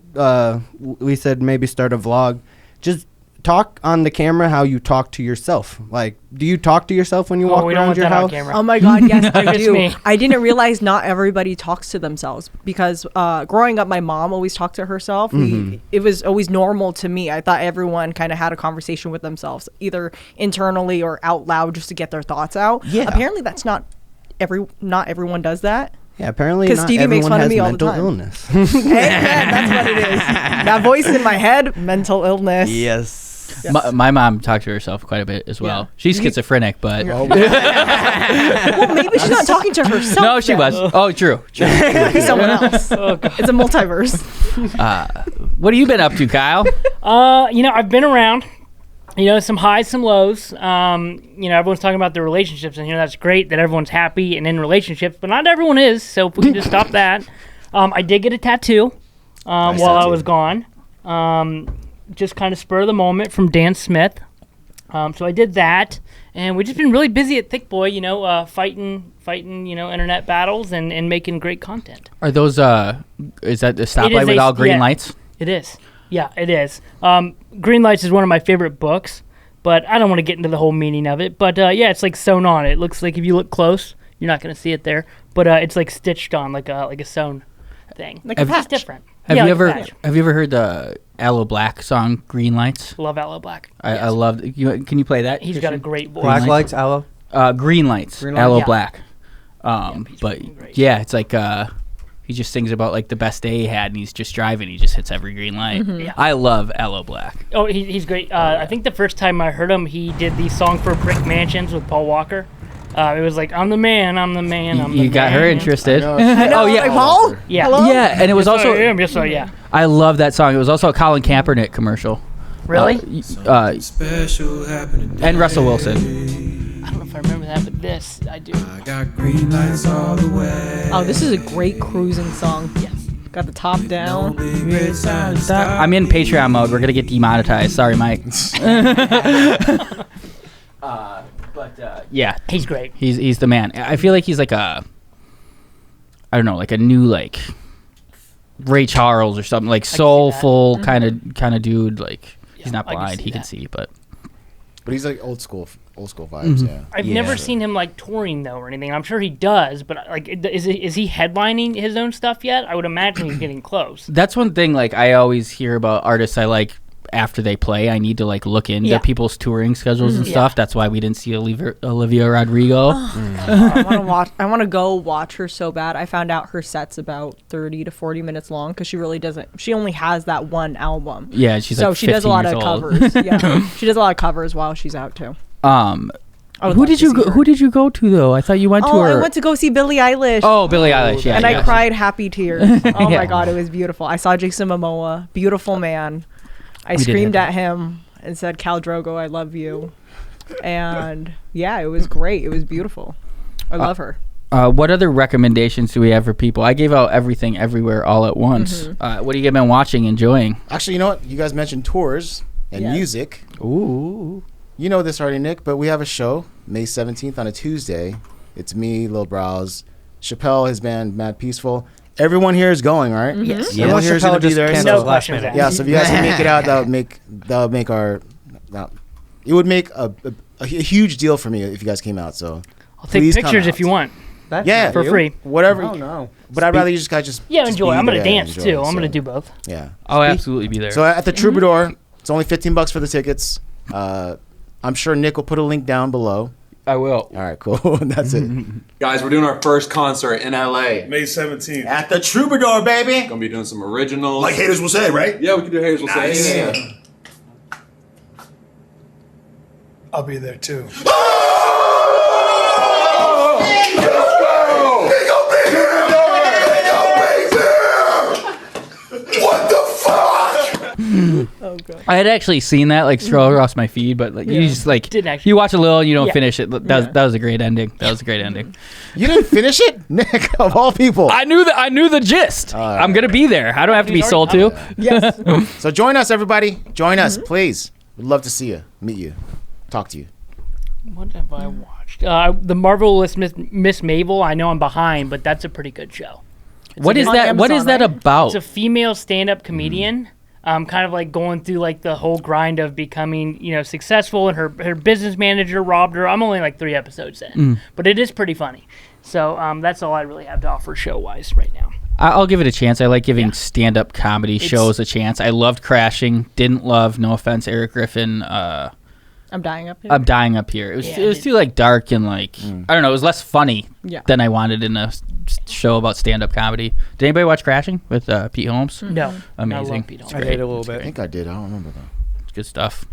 [SPEAKER 3] we said maybe start a vlog. Just talk on the camera how you talk to yourself. Like, do you talk to yourself when you walk
[SPEAKER 4] we don't
[SPEAKER 3] around
[SPEAKER 4] want
[SPEAKER 3] your
[SPEAKER 4] that on
[SPEAKER 3] house?
[SPEAKER 4] camera.
[SPEAKER 2] Oh my God, yes, I
[SPEAKER 4] It's
[SPEAKER 2] do.
[SPEAKER 4] me.
[SPEAKER 2] I didn't realize not everybody talks to themselves because growing up, my mom always talked to herself. It was always normal to me. I thought everyone kind of had a conversation with themselves, either internally or out loud, just to get their thoughts out.
[SPEAKER 3] Yeah.
[SPEAKER 2] Apparently, that's not everyone does that.
[SPEAKER 3] Yeah, apparently
[SPEAKER 2] 'Cause
[SPEAKER 3] not
[SPEAKER 2] Stevie makes
[SPEAKER 3] everyone
[SPEAKER 2] fun of
[SPEAKER 3] has
[SPEAKER 2] me all the
[SPEAKER 3] mental
[SPEAKER 2] time.
[SPEAKER 3] illness.
[SPEAKER 2] Amen, that's what it is. That voice in my head, mental illness.
[SPEAKER 3] Yes.
[SPEAKER 1] My mom talked to herself quite a bit as well.
[SPEAKER 2] Yeah.
[SPEAKER 1] She's schizophrenic, but
[SPEAKER 2] Well, maybe she's not talking to herself.
[SPEAKER 1] no, she was. Oh, true.
[SPEAKER 2] Could be someone else. It's a multiverse.
[SPEAKER 1] What have you been up to, Kyle?
[SPEAKER 4] I've been around. Some highs, some lows. Everyone's talking about their relationships, and that's great that everyone's happy and in relationships, but not everyone is. So if we can just stop that. I did get a tattoo while I was gone. Just kind of spur of the moment from Dan Smith. So I did that, and we've just been really busy at Thick Boy. Fighting. Internet battles and making great content.
[SPEAKER 1] Are those is that the stoplight with all green lights?
[SPEAKER 4] It is. Yeah, it is. Green Lights is one of my favorite books, but I don't want to get into the whole meaning of it. But it's like sewn on. It looks like if you look close, you're not going to see it there. But it's like stitched on, like a sewn thing.
[SPEAKER 2] Like a
[SPEAKER 4] It's
[SPEAKER 2] patch.
[SPEAKER 4] different.
[SPEAKER 1] Have
[SPEAKER 4] Yeah,
[SPEAKER 1] you
[SPEAKER 4] like a
[SPEAKER 1] ever
[SPEAKER 4] patch.
[SPEAKER 1] heard the Aloe Black song "Green Lights"?
[SPEAKER 4] Love Aloe Black.
[SPEAKER 1] I love. Can you play that?
[SPEAKER 4] He's got a great voice.
[SPEAKER 1] Black
[SPEAKER 6] lights, aloe.
[SPEAKER 1] Green Lights,
[SPEAKER 6] Green
[SPEAKER 1] Aloe
[SPEAKER 4] Yeah.
[SPEAKER 1] Black.
[SPEAKER 4] he's
[SPEAKER 1] But
[SPEAKER 4] fucking great.
[SPEAKER 1] yeah, it's like he just sings about like the best day he had, and he's just driving. He just hits every green light.
[SPEAKER 4] Yeah.
[SPEAKER 1] I love Aloe Black.
[SPEAKER 4] Oh, he's great. I think the first time I heard him, he did the song for Brick Mansions with Paul Walker. It was like, I'm the man, I'm the man, I'm the man.
[SPEAKER 1] You got her interested.
[SPEAKER 2] I know,
[SPEAKER 1] Oh, yeah.
[SPEAKER 2] like, Paul?
[SPEAKER 4] Yeah.
[SPEAKER 2] Hello?
[SPEAKER 1] Yeah, and it was
[SPEAKER 4] Yes,
[SPEAKER 1] also.
[SPEAKER 4] I am, yes, yeah.
[SPEAKER 1] I love that song. It was also a Colin Kaepernick commercial.
[SPEAKER 4] Really?
[SPEAKER 7] Special happening.
[SPEAKER 1] And Russell Wilson.
[SPEAKER 4] I don't know if I remember that, but this, I do.
[SPEAKER 7] I got green lights all the way.
[SPEAKER 2] Oh, this is a great cruising song.
[SPEAKER 4] Yes.
[SPEAKER 2] Got the top down.
[SPEAKER 7] Big red sign to stop.
[SPEAKER 1] I'm in Patreon mode. We're gonna get demonetized. Sorry, Mike. Yeah,
[SPEAKER 4] He's great.
[SPEAKER 1] he's the man. I feel like he's like a, I don't know, like a new like Ray Charles or something, like soulful kind of dude. Like he's not
[SPEAKER 4] I can
[SPEAKER 1] blind,
[SPEAKER 4] see
[SPEAKER 1] he can
[SPEAKER 4] that.
[SPEAKER 1] see, but
[SPEAKER 5] But he's like old school vibes. Yeah.
[SPEAKER 4] I've
[SPEAKER 1] Yeah.
[SPEAKER 4] never seen him like touring though or anything. I'm sure he does, but like, is he headlining his own stuff yet? I would imagine he's getting close.
[SPEAKER 1] that's one thing. Like I always hear about artists I like after they play. I need to like look into
[SPEAKER 4] Yeah.
[SPEAKER 1] people's touring schedules and
[SPEAKER 4] Yeah.
[SPEAKER 1] stuff. That's why we didn't see Olivia Rodrigo.
[SPEAKER 2] I want to go watch her so bad. I found out her set's about 30 to 40 minutes long because she really doesn't. She only has that one album.
[SPEAKER 1] Yeah, she's
[SPEAKER 2] So
[SPEAKER 1] like
[SPEAKER 2] she does a
[SPEAKER 1] 15
[SPEAKER 2] lot
[SPEAKER 1] years
[SPEAKER 2] of
[SPEAKER 1] old.
[SPEAKER 2] covers. Yeah, she does a lot of covers while she's out too. I would
[SPEAKER 1] Who
[SPEAKER 2] love
[SPEAKER 1] did
[SPEAKER 2] to
[SPEAKER 1] you
[SPEAKER 2] see
[SPEAKER 1] go?
[SPEAKER 2] her.
[SPEAKER 1] Who did you go to though? I thought you went to
[SPEAKER 2] Oh,
[SPEAKER 1] her.
[SPEAKER 2] I went to go see Billie Eilish.
[SPEAKER 1] Oh, Billie Eilish. Yeah,
[SPEAKER 2] and
[SPEAKER 1] yeah.
[SPEAKER 2] I cried happy tears. Oh
[SPEAKER 1] Yeah.
[SPEAKER 2] my god, it was beautiful. I saw Jason Momoa, beautiful man. I
[SPEAKER 1] We did
[SPEAKER 2] screamed
[SPEAKER 1] have
[SPEAKER 2] at him and said, "Khal Drogo, I love you." And yeah, it was great. It was beautiful. I love her.
[SPEAKER 1] What other recommendations do we have for people? I gave out everything, everywhere, all at once. What have you been watching, enjoying?
[SPEAKER 5] Actually, you know what? You guys mentioned tours and
[SPEAKER 2] Yes.
[SPEAKER 5] music.
[SPEAKER 1] Ooh.
[SPEAKER 5] You know this already, Nick, but we have a show May 17th on a Tuesday. It's me, Lil Brows, Shapel, his band Mad Peaceful. Everyone here is going, all right?
[SPEAKER 4] Yes.
[SPEAKER 5] Yeah. Everyone here is going to be there.
[SPEAKER 4] No
[SPEAKER 5] So,
[SPEAKER 4] questions asked.
[SPEAKER 5] yeah, so if you guys can make it out, that would make our. It would make a huge deal for me if you guys came out. So
[SPEAKER 4] I'll take
[SPEAKER 5] please come
[SPEAKER 4] pictures
[SPEAKER 5] out.
[SPEAKER 4] if you want.
[SPEAKER 6] That's
[SPEAKER 5] Yeah,
[SPEAKER 6] not
[SPEAKER 4] For
[SPEAKER 6] you.
[SPEAKER 4] free.
[SPEAKER 5] whatever.
[SPEAKER 6] Oh no.
[SPEAKER 5] But I'd rather you just
[SPEAKER 4] Yeah,
[SPEAKER 5] just
[SPEAKER 4] enjoy.
[SPEAKER 5] be
[SPEAKER 4] I'm gonna
[SPEAKER 5] there
[SPEAKER 4] dance
[SPEAKER 5] and
[SPEAKER 4] too.
[SPEAKER 5] enjoy,
[SPEAKER 4] I'm gonna
[SPEAKER 5] so,
[SPEAKER 4] do both.
[SPEAKER 5] Yeah.
[SPEAKER 1] I'll absolutely be there.
[SPEAKER 5] So at the Troubador, it's only $15 for the tickets. I'm sure Nick will put a link down below.
[SPEAKER 1] I will.
[SPEAKER 5] All right, cool. That's it.
[SPEAKER 8] Guys, we're doing our first concert in LA.
[SPEAKER 9] May 17th.
[SPEAKER 5] At the Troubador, baby.
[SPEAKER 8] Gonna be doing some originals.
[SPEAKER 9] Like haters will say, right?
[SPEAKER 8] Yeah, we can do haters will
[SPEAKER 9] Nice.
[SPEAKER 8] say. Yeah.
[SPEAKER 9] I'll be there too.
[SPEAKER 2] good.
[SPEAKER 1] I had actually seen that like scroll across my feed, but like you just like
[SPEAKER 4] Didn't actually-
[SPEAKER 1] you watch a little and you don't
[SPEAKER 4] Yeah.
[SPEAKER 1] finish it. That was a great ending. That was a great ending.
[SPEAKER 5] You didn't finish it, Nick, of all people.
[SPEAKER 1] I knew the gist. I'm gonna be there. I don't have to be
[SPEAKER 4] He's
[SPEAKER 1] sold
[SPEAKER 4] already
[SPEAKER 1] to.
[SPEAKER 2] Yes.
[SPEAKER 5] So join us, everybody. Join us, please. We'd love to see you, meet you, talk to you.
[SPEAKER 4] What have I watched? The Marvelous Miss Mabel. I know I'm behind, but that's a pretty good show.
[SPEAKER 1] What is
[SPEAKER 2] on
[SPEAKER 1] that? What is
[SPEAKER 2] Amazon,
[SPEAKER 1] that
[SPEAKER 2] right?
[SPEAKER 1] about?
[SPEAKER 4] It's a female stand-up comedian, kind of like going through like the whole grind of becoming, successful. And her business manager robbed her. I'm only like 3 episodes in, but it is pretty funny. So that's all I really have to offer show-wise right now.
[SPEAKER 1] I'll give it a chance. I like giving stand-up comedy shows a chance. I loved Crashing. Didn't love, no offense, Eric Griffin.
[SPEAKER 2] I'm dying up here.
[SPEAKER 1] I'm dying up here. It was too like dark and like I don't know. It was less funny than I wanted in a show about stand-up comedy. Did anybody watch Crashing with Pete Holmes?
[SPEAKER 4] No,
[SPEAKER 1] Amazing.
[SPEAKER 4] I love Pete Holmes.
[SPEAKER 1] It's
[SPEAKER 6] I
[SPEAKER 1] great.
[SPEAKER 6] did a little
[SPEAKER 5] I
[SPEAKER 6] bit.
[SPEAKER 5] think I did. I don't remember though.
[SPEAKER 1] It's good stuff.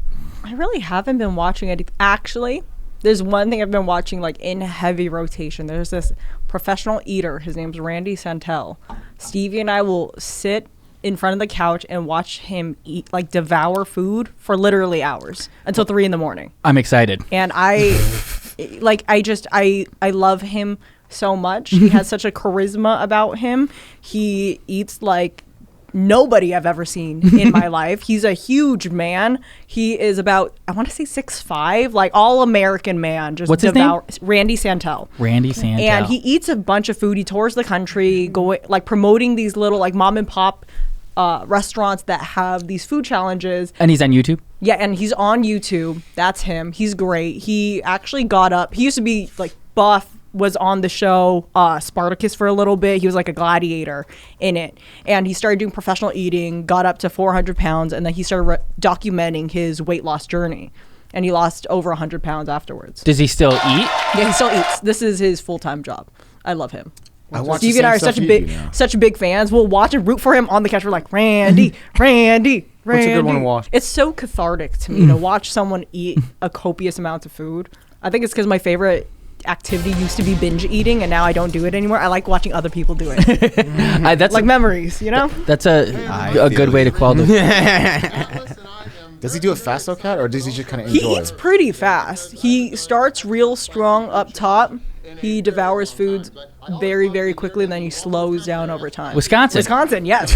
[SPEAKER 2] I really haven't been watching it. Actually, there's one thing I've been watching like in heavy rotation. There's this professional eater. His name's Randy Santel. Stevie and I will sit in front of the couch and watch him eat, like devour food for literally hours until 3 a.m.
[SPEAKER 1] I'm excited.
[SPEAKER 2] And I love him so much. He has such a charisma about him. He eats like nobody I've ever seen in my life. He's a huge man. He is about, I want to say 6'5", like all American man. Just
[SPEAKER 1] What's his name?
[SPEAKER 2] Randy Santel.
[SPEAKER 1] Randy Santel.
[SPEAKER 2] And he eats a bunch of food. He tours the country, going like promoting these little like mom and pop restaurants that have these food challenges.
[SPEAKER 1] And he's on YouTube?
[SPEAKER 2] Yeah, and he's on YouTube. That's him. He's great. He actually got up. He used to be like buff, was on the show Spartacus for a little bit. He was like a gladiator in it. And he started doing professional eating, got up to 400 pounds, and then he started documenting his weight loss journey. And he lost over 100 pounds afterwards.
[SPEAKER 1] Does he still eat?
[SPEAKER 2] Yeah, he still eats. This is his full-time job. I love him.
[SPEAKER 5] I watch
[SPEAKER 2] Stevie and I are such big fans. We'll watch and root for him on the couch. We're like, Randy.
[SPEAKER 6] What's a good one to watch?
[SPEAKER 2] It's so cathartic to me to watch someone eat a copious amount of food. I think it's because my favorite activity used to be binge eating, and now I don't do it anymore. I like watching other people do it.
[SPEAKER 1] That's
[SPEAKER 2] like memories, you know?
[SPEAKER 1] That's a good way to quell the.
[SPEAKER 5] Does he do it fast though, Kat, or does he just kind of
[SPEAKER 2] He
[SPEAKER 5] enjoy?
[SPEAKER 2] eats pretty fast. He starts real strong up top. He devours foods very, very quickly, and then he slows down over time. Wisconsin, yes.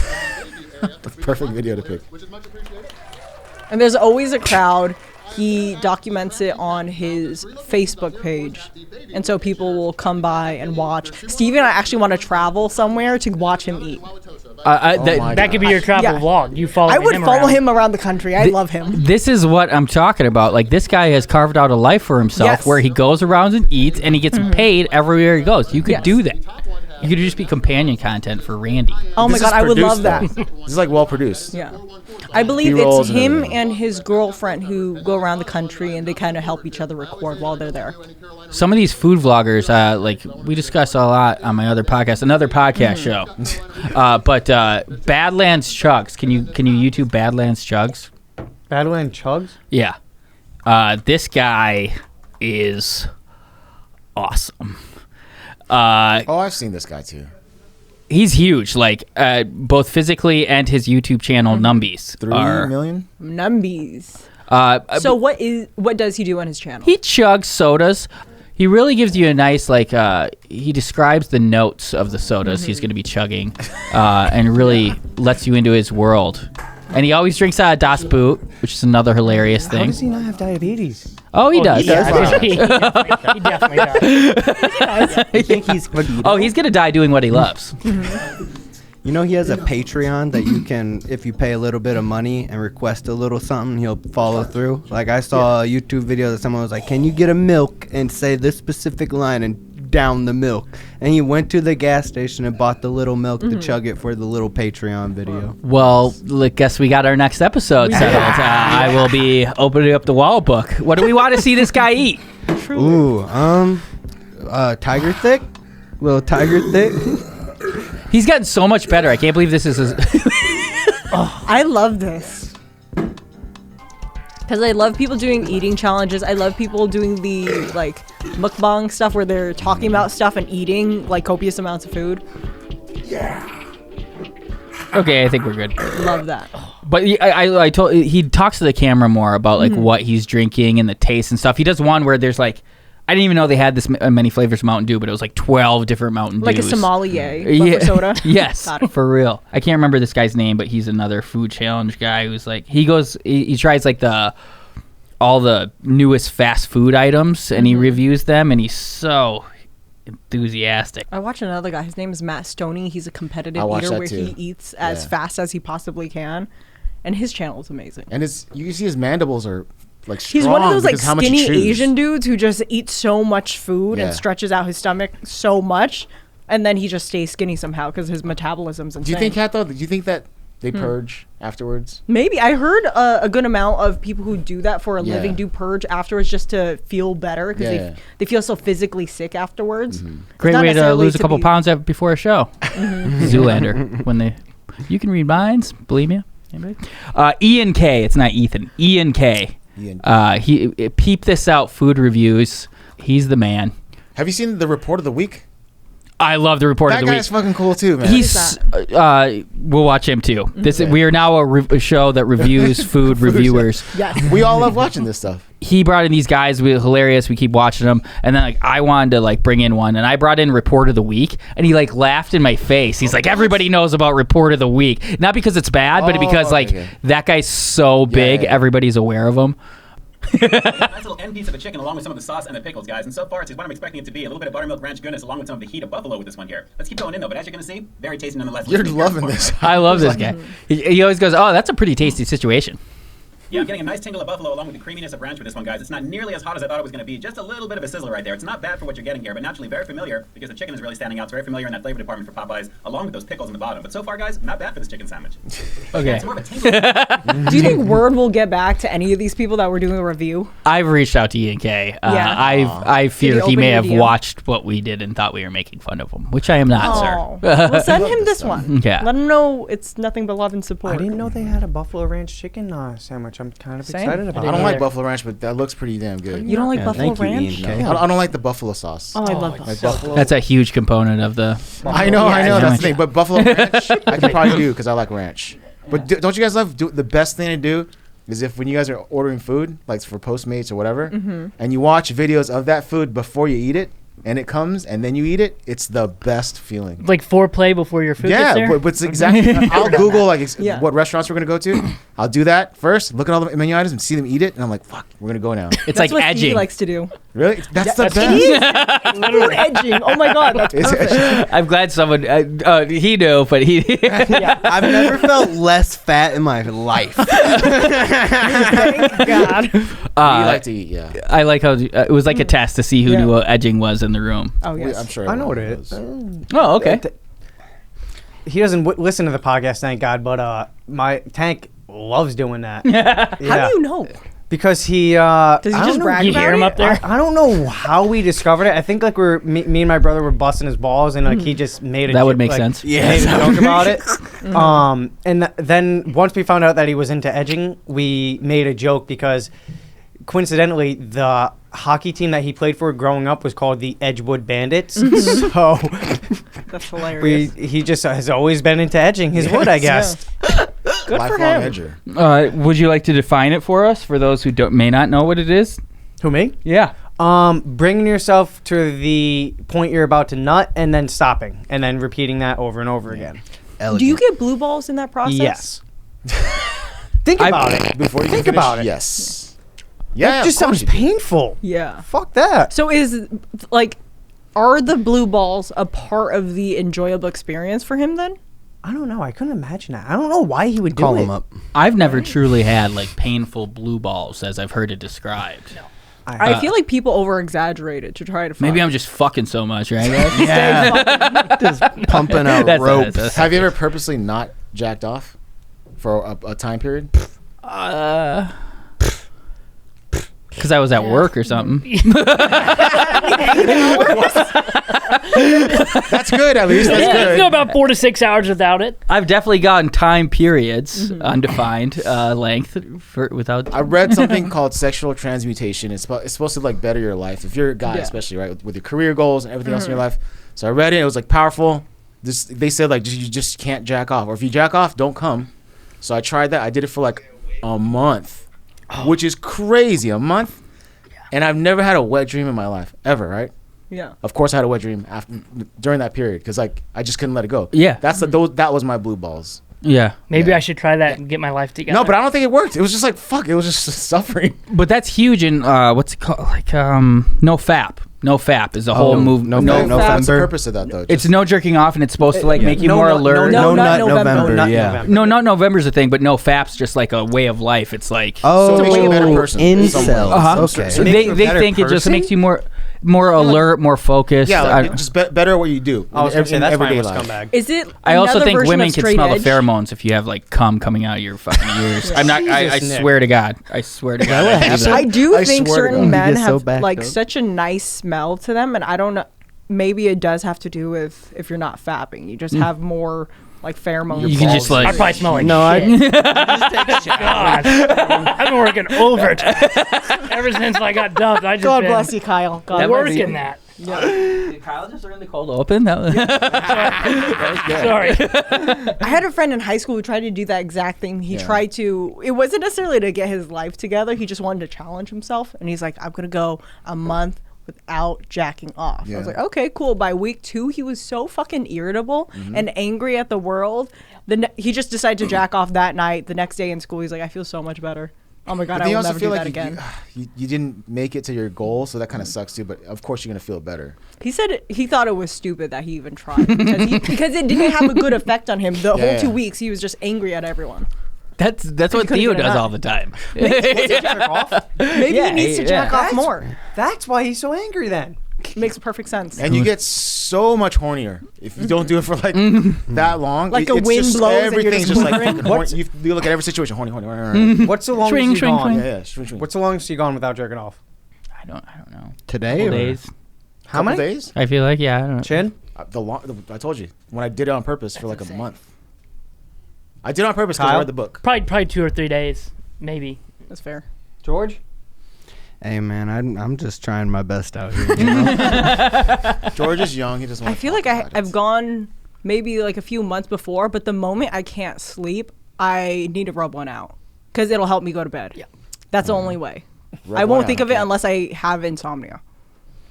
[SPEAKER 5] The perfect video to pick.
[SPEAKER 2] And there's always a crowd. He documents it on his Facebook page. And so people will come by and watch. Stevie and I actually want to travel somewhere to watch him eat.
[SPEAKER 4] That could be your travel
[SPEAKER 2] Yeah.
[SPEAKER 4] vlog. You follow
[SPEAKER 2] I would
[SPEAKER 4] him
[SPEAKER 2] follow
[SPEAKER 4] around.
[SPEAKER 2] him around the country. I love him.
[SPEAKER 1] This is what I'm talking about. Like, this guy has carved out a life for himself
[SPEAKER 2] Yes.
[SPEAKER 1] where he goes around and eats, and he gets paid everywhere he goes. You could
[SPEAKER 2] Yes.
[SPEAKER 1] do that. You could just be companion content for Randy.
[SPEAKER 2] Oh my
[SPEAKER 5] This
[SPEAKER 2] God,
[SPEAKER 5] is
[SPEAKER 2] I would
[SPEAKER 5] produced,
[SPEAKER 2] love that.
[SPEAKER 5] though. This is like well produced.
[SPEAKER 2] Yeah. I believe
[SPEAKER 5] B-rolls
[SPEAKER 2] it's
[SPEAKER 5] and
[SPEAKER 2] him
[SPEAKER 5] everything.
[SPEAKER 2] and his girlfriend who go around the country, and they kind of help each other record while they're there.
[SPEAKER 1] Some of these food vloggers, like we discuss a lot on my other podcast, another podcast show. But Badlands Chugs. Can you YouTube Badlands Chugs?
[SPEAKER 6] Badland Chugs?
[SPEAKER 1] Yeah. This guy is awesome.
[SPEAKER 5] I've seen this guy too.
[SPEAKER 1] He's huge, like both physically and his YouTube channel Numbies.
[SPEAKER 5] 3 million.
[SPEAKER 2] Numbies.
[SPEAKER 1] So
[SPEAKER 2] what does he do on his channel?
[SPEAKER 1] he chugs sodas. He really gives you a nice he describes the notes of the sodas he's going to be chugging, and really lets you into his world. And he always drinks out of Das Boot, which is another hilarious
[SPEAKER 6] How
[SPEAKER 1] thing.
[SPEAKER 6] does he not have diabetes?
[SPEAKER 1] Oh, he does.
[SPEAKER 4] Yeah, he definitely does.
[SPEAKER 6] I think he's
[SPEAKER 1] He's going to die doing what he loves.
[SPEAKER 3] You know, he has a Patreon that you can, if you pay a little bit of money and request a little something, he'll follow through. Like, I saw a YouTube video that someone was like, can you get a milk and say this specific line and down the milk? And he went to the gas station and bought the little milk to chug it for the little Patreon video.
[SPEAKER 1] Well, guess we got our next episode settled. I will be opening up the wall book. What do we want to see this guy eat?
[SPEAKER 3] Ooh, Tiger Thick? Little Tiger Thick?
[SPEAKER 1] He's gotten so much better. I can't believe this is his...
[SPEAKER 2] I love this. Because I love people doing eating challenges. I love people doing the mukbang stuff where they're talking about stuff and eating copious amounts of food.
[SPEAKER 1] Okay, I think we're good.
[SPEAKER 2] Love that.
[SPEAKER 1] But I told he talks to the camera more about like what he's drinking and the taste and stuff. He does one where there's like, I didn't even know they had this many flavors of Mountain Dew, but it was like 12 different Mountain Dews.
[SPEAKER 2] Like a sommelier, but for soda.
[SPEAKER 1] Yes, for real. I can't remember this guy's name, but he's another food challenge guy who's like, he tries like all the newest fast food items and he reviews them, and he's so enthusiastic.
[SPEAKER 2] I watch another guy. His name is Matt Stoney. He's a competitive eater where he eats as fast as he possibly can, and his channel is amazing.
[SPEAKER 5] And you can see his mandibles are like strong.
[SPEAKER 2] He's one of those like
[SPEAKER 5] because how much he
[SPEAKER 2] skinny
[SPEAKER 5] chews.
[SPEAKER 2] Asian dudes who just eats so much food and stretches out his stomach so much, and then he just stays skinny somehow because his metabolism's insane.
[SPEAKER 5] Do you think, Kat, though? Do you think that they purge afterwards?
[SPEAKER 2] Maybe. I heard a good amount of people who do that for a living do purge afterwards just to feel better because they feel so physically sick afterwards.
[SPEAKER 1] Great way to lose a couple pounds before a show. Zoolander. You can read minds, believe me. Anybody? Ian K. It's not Ethan. Ian K. He peep this out. Food reviews. He's the man.
[SPEAKER 5] Have you seen the report of the week?
[SPEAKER 1] I love the report of the week.
[SPEAKER 5] That guy's fucking cool too, man.
[SPEAKER 1] He's we'll watch him too. We are now a show that reviews food reviewers.
[SPEAKER 2] Yes.
[SPEAKER 5] We all love watching this stuff.
[SPEAKER 1] He brought in these guys. We hilarious. We keep watching them, and then like I wanted to like bring in one, and I brought in report of the week, and he like laughed in my face. He's like, everybody knows about report of the week, not because it's bad, but because like that guy's so big, everybody's aware of him.
[SPEAKER 10] Nice little end piece of a chicken along with some of the sauce and the pickles, guys. And so far, it's what I'm expecting it to be. A little bit of buttermilk ranch goodness along with some of the heat of buffalo with this one here. Let's keep going in though, but as you're going to see, very tasty nonetheless.
[SPEAKER 5] You're loving this.
[SPEAKER 1] I love this guy. He always goes, oh, that's a pretty tasty situation.
[SPEAKER 10] Yeah, I'm getting a nice tingle of buffalo along with the creaminess of ranch with this one, guys. It's not nearly as hot as I thought it was going to be. Just a little bit of a sizzler right there. It's not bad for what you're getting here, but naturally very familiar because the chicken is really standing out. It's very familiar in that flavor department for Popeyes, along with those pickles in the bottom. But so far, guys, not bad for this chicken sandwich.
[SPEAKER 1] Okay.
[SPEAKER 10] It's more of a tingle.
[SPEAKER 2] Do you think word will get back to any of these people that were doing a review?
[SPEAKER 1] I've reached out to Ian K. I fear he may have watched what we did and thought we were making fun of him, which I am not, sir.
[SPEAKER 2] Well, send him this one.
[SPEAKER 1] Yeah.
[SPEAKER 2] Let him know it's nothing but love and support.
[SPEAKER 6] I didn't know they had a Buffalo Ranch chicken sandwich. I'm kind of excited about it.
[SPEAKER 5] I don't like buffalo ranch, but that looks pretty damn good.
[SPEAKER 2] You don't like buffalo ranch?
[SPEAKER 5] No. I don't like the buffalo sauce.
[SPEAKER 2] Oh, I love buffalo.
[SPEAKER 1] That's a huge component of the.
[SPEAKER 5] I know. That's the thing. But buffalo ranch, I can probably do because I like ranch. But don't you guys love the best thing to do is if when you guys are ordering food, like for Postmates or whatever, and you watch videos of that food before you eat it, and it comes, and then you eat it, it's the best feeling.
[SPEAKER 4] Like foreplay before your food gets there?
[SPEAKER 5] But it's exactly. I'll Google what restaurants we're gonna go to. I'll do that first. Look at all the menu items and see them eat it, and I'm like, "Fuck, we're gonna go now."
[SPEAKER 1] It's like
[SPEAKER 2] what
[SPEAKER 1] edging.
[SPEAKER 2] He likes to do.
[SPEAKER 5] Really? That's the best.
[SPEAKER 2] It's food edging. Oh my god, that's perfect.
[SPEAKER 1] I'm glad someone. He knew, but he.
[SPEAKER 3] I've never felt less fat in my life.
[SPEAKER 2] Thank God.
[SPEAKER 5] You like to eat, yeah.
[SPEAKER 1] I like how it was like a test to see who knew what edging was in the room.
[SPEAKER 2] Oh yes.
[SPEAKER 5] I'm sure.
[SPEAKER 6] I know what it is.
[SPEAKER 1] Oh, okay.
[SPEAKER 6] He doesn't listen to the podcast, thank God, but my Tank loves doing that.
[SPEAKER 2] How do you know?
[SPEAKER 6] Because he
[SPEAKER 2] does he just brag
[SPEAKER 4] You
[SPEAKER 2] about
[SPEAKER 4] hear him
[SPEAKER 2] it?
[SPEAKER 4] up there?
[SPEAKER 6] I don't know how we discovered it. I think like me and my brother were busting his balls, and like he just made
[SPEAKER 1] That would make sense.
[SPEAKER 6] made a joke about it. And then once we found out that he was into edging, we made a joke because coincidentally the hockey team that he played for growing up was called the Edgewood Bandits. So
[SPEAKER 2] That's hilarious.
[SPEAKER 6] he just has always been into edging his wood, I guess.
[SPEAKER 2] Good for
[SPEAKER 5] Lifelong
[SPEAKER 2] him.
[SPEAKER 5] edger.
[SPEAKER 1] Would you like to define it for us, for those who may not know what it is?
[SPEAKER 6] Who, me?
[SPEAKER 1] Yeah.
[SPEAKER 6] Bringing yourself to the point you're about to nut and then stopping and then repeating that over and over again.
[SPEAKER 2] Do you get blue balls in that process?
[SPEAKER 6] Yes. Think about it.
[SPEAKER 5] Before you
[SPEAKER 6] Think
[SPEAKER 5] finish,
[SPEAKER 6] about it.
[SPEAKER 5] yes. Yeah,
[SPEAKER 6] That just
[SPEAKER 5] of course
[SPEAKER 6] sounds
[SPEAKER 5] you do.
[SPEAKER 6] painful.
[SPEAKER 2] Yeah.
[SPEAKER 6] Fuck that.
[SPEAKER 2] So are the blue balls a part of the enjoyable experience for him then?
[SPEAKER 6] I don't know. I couldn't imagine that. I don't know why he would do
[SPEAKER 3] Call
[SPEAKER 6] it.
[SPEAKER 3] him up.
[SPEAKER 1] I've never truly had like painful blue balls as I've heard it described. No.
[SPEAKER 2] I feel like people over exaggerate it to try to fuck.
[SPEAKER 1] Maybe I'm just fucking so much, right? Guys?
[SPEAKER 3] Just pumping a
[SPEAKER 1] That's
[SPEAKER 3] rope.
[SPEAKER 5] Have you ever purposely not jacked off for a time period?
[SPEAKER 1] Because I was at work or something.
[SPEAKER 5] That's good, at least. That's
[SPEAKER 4] You
[SPEAKER 5] good.
[SPEAKER 4] go about 4 to 6 hours without it.
[SPEAKER 1] I've definitely gotten time periods, undefined length, without.
[SPEAKER 5] I read something called sexual transmutation. It's supposed to like better your life if you're a guy, especially right with your career goals and everything else in your life. So I read it. It was like powerful. They said like you just can't jack off, or if you jack off, don't come, So I tried that. I did it for like a month, which is crazy. A month, and I've never had a wet dream in my life ever. Right?
[SPEAKER 2] Yeah.
[SPEAKER 5] Of course, I had a wet dream during that period because like I just couldn't let it go.
[SPEAKER 1] Yeah.
[SPEAKER 5] That was my blue balls.
[SPEAKER 1] Yeah.
[SPEAKER 4] Maybe I should try that and get my life together.
[SPEAKER 5] No, but I don't think it worked. It was just like fuck. It was just suffering.
[SPEAKER 1] But that's huge in what's it called? Like no FAP. No FAP is a whole move.
[SPEAKER 3] No
[SPEAKER 5] What's the
[SPEAKER 3] November.
[SPEAKER 5] purpose of that though?
[SPEAKER 1] It's no jerking off, and it's supposed to like make you more alert.
[SPEAKER 3] No, not
[SPEAKER 2] November.
[SPEAKER 3] November.
[SPEAKER 6] Not
[SPEAKER 3] Yeah.
[SPEAKER 6] November.
[SPEAKER 1] No, not November's a thing, but no FAP's just like a way of life. It's like
[SPEAKER 3] Oh,
[SPEAKER 5] So it makes you a better person.
[SPEAKER 3] incels.
[SPEAKER 1] Uh-huh.
[SPEAKER 3] Okay.
[SPEAKER 1] So
[SPEAKER 6] It makes
[SPEAKER 1] they
[SPEAKER 6] you a better
[SPEAKER 1] think it just
[SPEAKER 6] person?
[SPEAKER 1] makes you more alert, more focused.
[SPEAKER 5] yeah, like,
[SPEAKER 1] I,
[SPEAKER 5] just better at what you do.
[SPEAKER 6] I was going to say,
[SPEAKER 5] in
[SPEAKER 6] that's why I'm
[SPEAKER 5] everyday
[SPEAKER 6] a
[SPEAKER 5] life.
[SPEAKER 6] scumbag.
[SPEAKER 2] Is it?
[SPEAKER 1] I also
[SPEAKER 2] another
[SPEAKER 1] think
[SPEAKER 2] version
[SPEAKER 1] women
[SPEAKER 2] of
[SPEAKER 1] can
[SPEAKER 2] straight
[SPEAKER 1] smell
[SPEAKER 2] edge?
[SPEAKER 1] the pheromones if you have like cum coming out of your fucking ears. I'm not. I
[SPEAKER 6] Jesus, Nick.
[SPEAKER 1] swear to God. I swear to God.
[SPEAKER 3] what
[SPEAKER 1] I believe that.
[SPEAKER 2] I do
[SPEAKER 5] I
[SPEAKER 2] think
[SPEAKER 5] swear to
[SPEAKER 2] certain
[SPEAKER 5] God.
[SPEAKER 2] men
[SPEAKER 3] You get so
[SPEAKER 2] have
[SPEAKER 3] backed
[SPEAKER 2] like
[SPEAKER 3] up.
[SPEAKER 2] such a nice smell to them, and I don't know. Maybe it does have to do with if you're not fapping. You just have more like pheromones.
[SPEAKER 1] You can just
[SPEAKER 4] I
[SPEAKER 1] like.
[SPEAKER 4] probably smell like
[SPEAKER 3] No,
[SPEAKER 4] shit. God, I've been working overtime ever since I got dumped. I just
[SPEAKER 2] God
[SPEAKER 4] been
[SPEAKER 2] bless you, Kyle. God
[SPEAKER 1] That
[SPEAKER 2] bless
[SPEAKER 1] might be-
[SPEAKER 4] working that.
[SPEAKER 1] Did Kyle just learn the cold open? That was
[SPEAKER 4] Sorry.
[SPEAKER 2] I had a friend in high school who tried to do that exact thing. He tried to, it wasn't necessarily to get his life together. He just wanted to challenge himself. And he's like, I'm going to go a month without jacking off. I was
[SPEAKER 5] Yeah.
[SPEAKER 2] like, okay, cool. By week 2, he was so fucking irritable and angry at the world. He just decided to jack off that night. The next day in school, he's like, I feel so much better. Oh my God,
[SPEAKER 5] But
[SPEAKER 2] I
[SPEAKER 5] then you
[SPEAKER 2] will
[SPEAKER 5] also
[SPEAKER 2] never
[SPEAKER 5] feel
[SPEAKER 2] do
[SPEAKER 5] like
[SPEAKER 2] that again.
[SPEAKER 5] you didn't make it to your goal, so that kind of sucks too. But of course, you're gonna feel better.
[SPEAKER 2] He said he thought it was stupid that he even tried because it didn't have a good effect on him. The whole
[SPEAKER 5] Yeah.
[SPEAKER 2] 2 weeks, he was just angry at everyone.
[SPEAKER 1] that's what
[SPEAKER 2] couldn't
[SPEAKER 1] Theo
[SPEAKER 2] get it
[SPEAKER 1] does
[SPEAKER 2] out.
[SPEAKER 1] all the time.
[SPEAKER 2] Maybe
[SPEAKER 1] Yeah,
[SPEAKER 2] he needs to
[SPEAKER 1] yeah.
[SPEAKER 2] jack off more.
[SPEAKER 6] That's why he's so angry then.
[SPEAKER 2] Makes perfect sense.
[SPEAKER 5] And you get so much hornier if you don't do it for like that long.
[SPEAKER 2] Like a
[SPEAKER 5] It's
[SPEAKER 2] wind
[SPEAKER 5] just,
[SPEAKER 2] blows and you're
[SPEAKER 5] everything's
[SPEAKER 2] just
[SPEAKER 5] just like
[SPEAKER 2] quivering.
[SPEAKER 5] fucking horny. You look at every situation horny.
[SPEAKER 6] What's the longest
[SPEAKER 1] Swing,
[SPEAKER 6] you've
[SPEAKER 1] swing,
[SPEAKER 6] gone?
[SPEAKER 1] swing.
[SPEAKER 5] Yeah, swing.
[SPEAKER 6] What's the longest you've gone without jerking off?
[SPEAKER 1] I don't know.
[SPEAKER 3] Today
[SPEAKER 1] Couple
[SPEAKER 3] or-
[SPEAKER 1] days.
[SPEAKER 6] How
[SPEAKER 5] Couple
[SPEAKER 6] many
[SPEAKER 5] days?
[SPEAKER 1] I feel like I don't know.
[SPEAKER 6] Chin?
[SPEAKER 5] I told you when I did it on purpose for like a month. I did it on purpose because I
[SPEAKER 6] Kyle?
[SPEAKER 5] read the book.
[SPEAKER 4] Probably 2 or 3 days, maybe.
[SPEAKER 2] That's fair.
[SPEAKER 6] George?
[SPEAKER 3] Hey man, I'm just trying my best out here. You know?
[SPEAKER 5] George is young. He doesn't.
[SPEAKER 2] I
[SPEAKER 5] wanna
[SPEAKER 2] feel
[SPEAKER 5] talk
[SPEAKER 2] like
[SPEAKER 5] about it.
[SPEAKER 2] I've gone maybe like a few months before, but the moment I can't sleep, I need to rub one out because it'll help me go to bed. Yeah, that's the only way.
[SPEAKER 5] Rub
[SPEAKER 2] I
[SPEAKER 5] one
[SPEAKER 2] won't
[SPEAKER 5] out,
[SPEAKER 2] think of it
[SPEAKER 5] okay.
[SPEAKER 2] unless I have insomnia.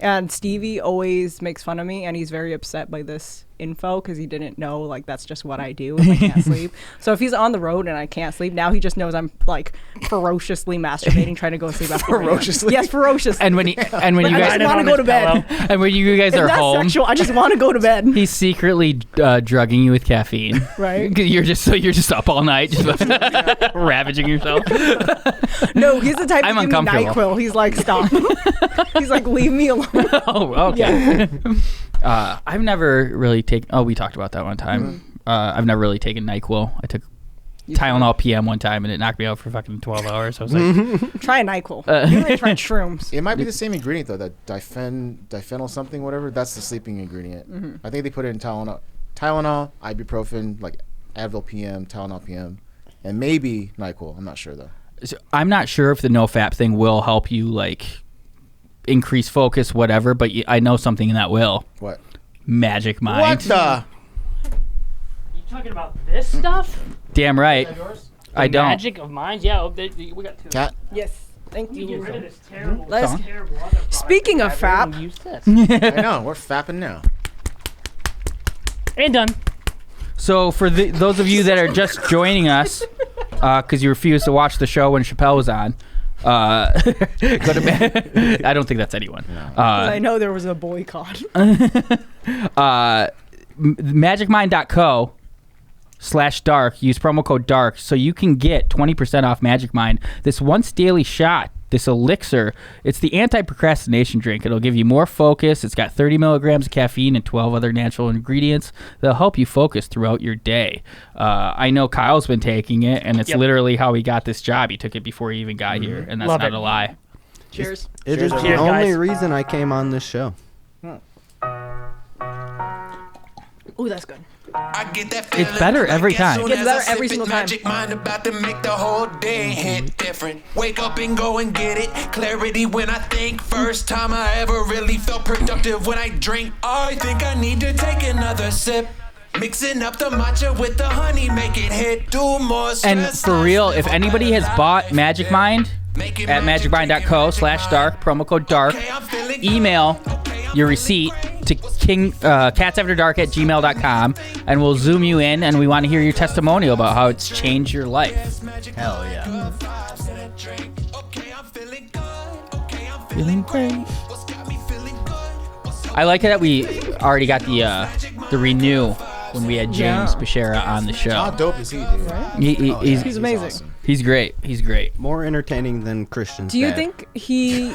[SPEAKER 2] And Stevie always makes fun of me, and he's very upset by this info because he didn't know like that's just what I do if I can't sleep. So if he's on the road and I can't sleep, now he just knows I'm like ferociously masturbating, trying to go to sleep. After
[SPEAKER 5] Ferociously?
[SPEAKER 2] yes, ferociously.
[SPEAKER 1] And when you
[SPEAKER 2] Like,
[SPEAKER 1] guys
[SPEAKER 2] I just want to go to bed.
[SPEAKER 1] and when you guys
[SPEAKER 2] It's
[SPEAKER 1] are
[SPEAKER 2] not
[SPEAKER 1] home,
[SPEAKER 2] sexual. I just want to go to bed.
[SPEAKER 1] he's secretly drugging you with caffeine.
[SPEAKER 2] Right.
[SPEAKER 1] 'Cause you're just up all night, just ravaging yourself.
[SPEAKER 2] No, he's the type
[SPEAKER 1] I'm
[SPEAKER 2] to give me
[SPEAKER 1] uncomfortable.
[SPEAKER 2] NyQuil. He's like, stop. He's like, leave me alone.
[SPEAKER 1] Oh, okay. I've never really taken. Oh, we talked about that one time. I've never really taken NyQuil. I took Tylenol PM one time and it knocked me out for fucking 12 hours. I was like,
[SPEAKER 2] Try a NyQuil. You ain't tried shrooms.
[SPEAKER 5] It might be the same ingredient though. That diphenyl something, whatever. That's the sleeping ingredient. I think they put it in Tylenol, ibuprofen, like Advil PM, Tylenol PM, and maybe NyQuil. I'm not sure though.
[SPEAKER 1] so I'm not sure if the no-fap thing will help you like increase focus, whatever. But I know something that will.
[SPEAKER 5] What?
[SPEAKER 1] Magic Mind.
[SPEAKER 5] What the?
[SPEAKER 4] You talking about this stuff?
[SPEAKER 1] Damn right. I don't.
[SPEAKER 4] Magic of Minds? Yeah, we got 2.
[SPEAKER 5] Cat?
[SPEAKER 2] Yes. Thank
[SPEAKER 4] You
[SPEAKER 2] you.
[SPEAKER 4] get rid of this terrible,
[SPEAKER 2] Let's-
[SPEAKER 4] terrible other product.
[SPEAKER 2] Speaking of
[SPEAKER 4] I'd rather
[SPEAKER 2] fap.
[SPEAKER 4] use this.
[SPEAKER 5] I know. We're fapping now.
[SPEAKER 4] And done.
[SPEAKER 1] So for those of you that are just joining us, because you refused to watch the show when Chappelle was on, go to bed. I don't think that's anyone.
[SPEAKER 2] I know there was a boycott.
[SPEAKER 1] magicmind.co/dark. Use promo code dark so you can get 20% off Magic Mind. This once daily shot, this elixir, it's the anti-procrastination drink. It'll give you more focus. It's got 30 milligrams of caffeine and 12 other natural ingredients that'll help you focus throughout your day. I know Kyle's been taking it, and it's literally how he got this job. He took it before he even got here, and that's
[SPEAKER 4] Love
[SPEAKER 1] not
[SPEAKER 4] it.
[SPEAKER 1] a lie.
[SPEAKER 2] Cheers.
[SPEAKER 3] It is the
[SPEAKER 4] Cheers,
[SPEAKER 3] only
[SPEAKER 4] guys.
[SPEAKER 3] reason I came on this show.
[SPEAKER 2] Ooh, that's good.
[SPEAKER 7] I get that
[SPEAKER 1] It's better every time.
[SPEAKER 2] Gets better every single time.
[SPEAKER 7] Magic Mind about to make the whole day hit different. Wake up and go and get it. Clarity when I think. First time I ever really felt productive when I drink. I think I need to take another sip. Mixing up the matcha with the honey, make it hit. Do more stress.
[SPEAKER 1] And for real, if anybody has bought Magic Mind at magicmind.co/dark, promo code dark, email your receipt to catsafterdark@gmail.com, and we'll zoom you in, and we want to hear your testimonial about how it's changed your life.
[SPEAKER 3] Hell yeah.
[SPEAKER 1] Feeling great. I like that we already got the renew when we had James Beshara on the show.
[SPEAKER 5] How dope is he, dude?
[SPEAKER 2] He's amazing.
[SPEAKER 5] Awesome.
[SPEAKER 1] He's great. He's great.
[SPEAKER 3] More entertaining than Christian's
[SPEAKER 2] Do you
[SPEAKER 3] dad.
[SPEAKER 2] think he?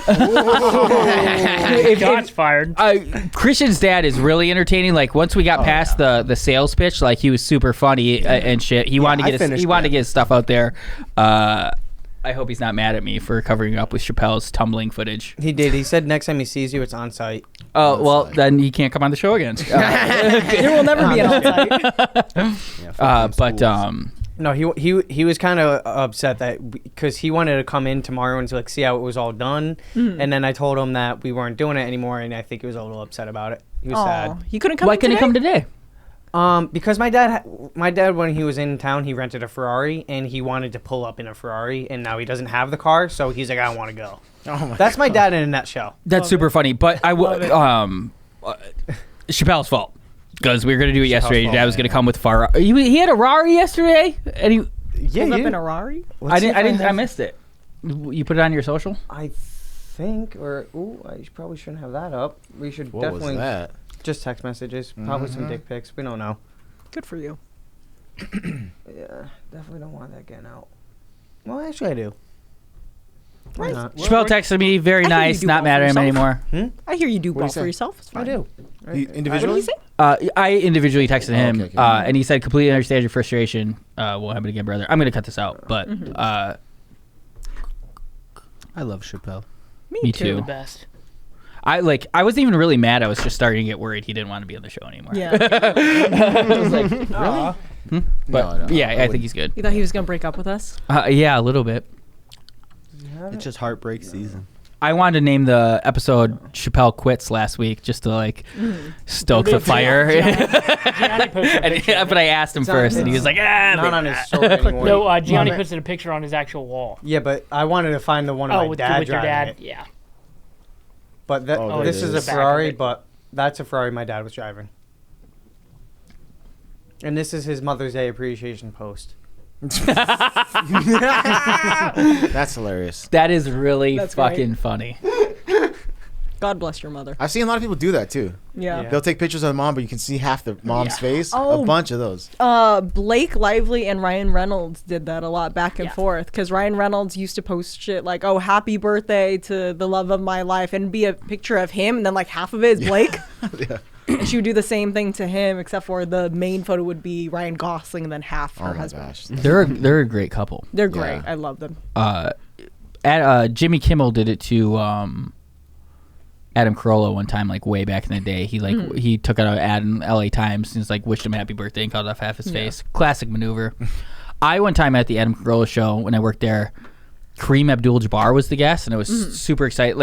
[SPEAKER 4] Shots fired.
[SPEAKER 1] Christian's dad is really entertaining. Like once we got past the sales pitch, like he was super funny and shit. He wanted to get his stuff out there. I hope he's not mad at me for covering up with Chappelle's tumbling footage.
[SPEAKER 6] He did. He said next time he sees you, it's on site.
[SPEAKER 1] Oh, well, then he can't come on the show again.
[SPEAKER 2] There will never be an on-site.
[SPEAKER 6] No, he was kind of upset that because he wanted to come in tomorrow and to like see how it was all done, and then I told him that we weren't doing it anymore, and I think he was a little upset about it. He was sad.
[SPEAKER 2] He couldn't come.
[SPEAKER 1] Why couldn't he come today?
[SPEAKER 6] Because my dad when he was in town, he rented a Ferrari and he wanted to pull up in a Ferrari, and now he doesn't have the car, so he's like, I don't want to go. That's my dad in a nutshell.
[SPEAKER 1] That's super funny, but I would Chappelle's fault because we were gonna do it yesterday. Your dad was gonna come with Ferrari. He had a Rari yesterday, and he
[SPEAKER 2] Pulled up in a Rari.
[SPEAKER 1] I missed it. You put it on your social?
[SPEAKER 6] I think, I probably shouldn't have that up. We should
[SPEAKER 5] What
[SPEAKER 6] definitely
[SPEAKER 5] was that?
[SPEAKER 6] just text messages, probably some dick pics. We don't know.
[SPEAKER 2] Good for you.
[SPEAKER 6] Yeah, definitely don't want that getting out. Well, actually, I do. Why
[SPEAKER 2] Right.
[SPEAKER 6] not?
[SPEAKER 1] Chappelle texted me, very
[SPEAKER 2] I think you
[SPEAKER 1] nice,
[SPEAKER 2] do
[SPEAKER 1] not
[SPEAKER 2] well
[SPEAKER 1] mad
[SPEAKER 2] for
[SPEAKER 1] at him
[SPEAKER 2] yourself.
[SPEAKER 1] anymore.
[SPEAKER 2] I hear you do well
[SPEAKER 5] he say?
[SPEAKER 2] for yourself. It's
[SPEAKER 6] I
[SPEAKER 2] fine.
[SPEAKER 6] do.
[SPEAKER 5] Individually?
[SPEAKER 2] What did he say?
[SPEAKER 1] I individually texted him,
[SPEAKER 5] Okay.
[SPEAKER 1] and he said, completely understand your frustration. Won't happen again, brother. I'm going to cut this out, but
[SPEAKER 3] I love Chappelle.
[SPEAKER 1] me too.
[SPEAKER 4] The best.
[SPEAKER 1] I wasn't even really mad. I was just starting to get worried he didn't want to be on the show anymore.
[SPEAKER 2] Yeah.
[SPEAKER 1] I was like, really? But
[SPEAKER 5] No,
[SPEAKER 1] yeah, I
[SPEAKER 5] wouldn't.
[SPEAKER 1] think he's good.
[SPEAKER 2] You thought he was gonna break up with us?
[SPEAKER 1] Yeah, a little bit.
[SPEAKER 3] It's just heartbreak season.
[SPEAKER 1] I wanted to name the episode Chappelle Quits last week just to stoke the fire.
[SPEAKER 4] Gianni posted a picture.
[SPEAKER 1] But I asked him first, and he was like,
[SPEAKER 6] Not on his story anymore.
[SPEAKER 4] No, Gianni posted a picture on his actual wall.
[SPEAKER 6] Yeah, but I wanted to find the one of my
[SPEAKER 4] with
[SPEAKER 6] dad
[SPEAKER 4] your
[SPEAKER 6] driving
[SPEAKER 4] dad.
[SPEAKER 6] it.
[SPEAKER 4] Yeah.
[SPEAKER 6] But
[SPEAKER 5] Oh,
[SPEAKER 6] this
[SPEAKER 5] it
[SPEAKER 6] is a
[SPEAKER 5] is.
[SPEAKER 6] Ferrari,
[SPEAKER 4] Back of it.
[SPEAKER 6] but that's a Ferrari my dad was driving. And this is his Mother's Day appreciation post.
[SPEAKER 5] That's hilarious.
[SPEAKER 1] that is really
[SPEAKER 2] That's
[SPEAKER 1] fucking
[SPEAKER 2] great.
[SPEAKER 1] funny.
[SPEAKER 2] God bless your mother.
[SPEAKER 5] I've seen a lot of people do that too.
[SPEAKER 2] Yeah.
[SPEAKER 5] They'll take pictures of the mom, but you can see half the mom's face.
[SPEAKER 2] Oh.
[SPEAKER 5] A bunch of those.
[SPEAKER 2] Blake Lively and Ryan Reynolds did that a lot back and forth because Ryan Reynolds used to post shit like, "Oh, happy birthday to the love of my life," and be a picture of him, and then like half of it is Blake.
[SPEAKER 5] Yeah.
[SPEAKER 2] And she would do the same thing to him, except for the main photo would be Ryan Gosling, and then half her
[SPEAKER 5] Oh my
[SPEAKER 2] husband.
[SPEAKER 5] gosh.
[SPEAKER 1] They're a great couple.
[SPEAKER 2] They're great.
[SPEAKER 5] Yeah.
[SPEAKER 2] I love them.
[SPEAKER 1] Jimmy Kimmel did it to Adam Carolla one time, like way back in the day. He took out an ad in LA Times and just wished him happy birthday and cut off half his face. Classic maneuver. I one time at the Adam Carolla show when I worked there, Kareem Abdul-Jabbar was the guest, and I was super excited.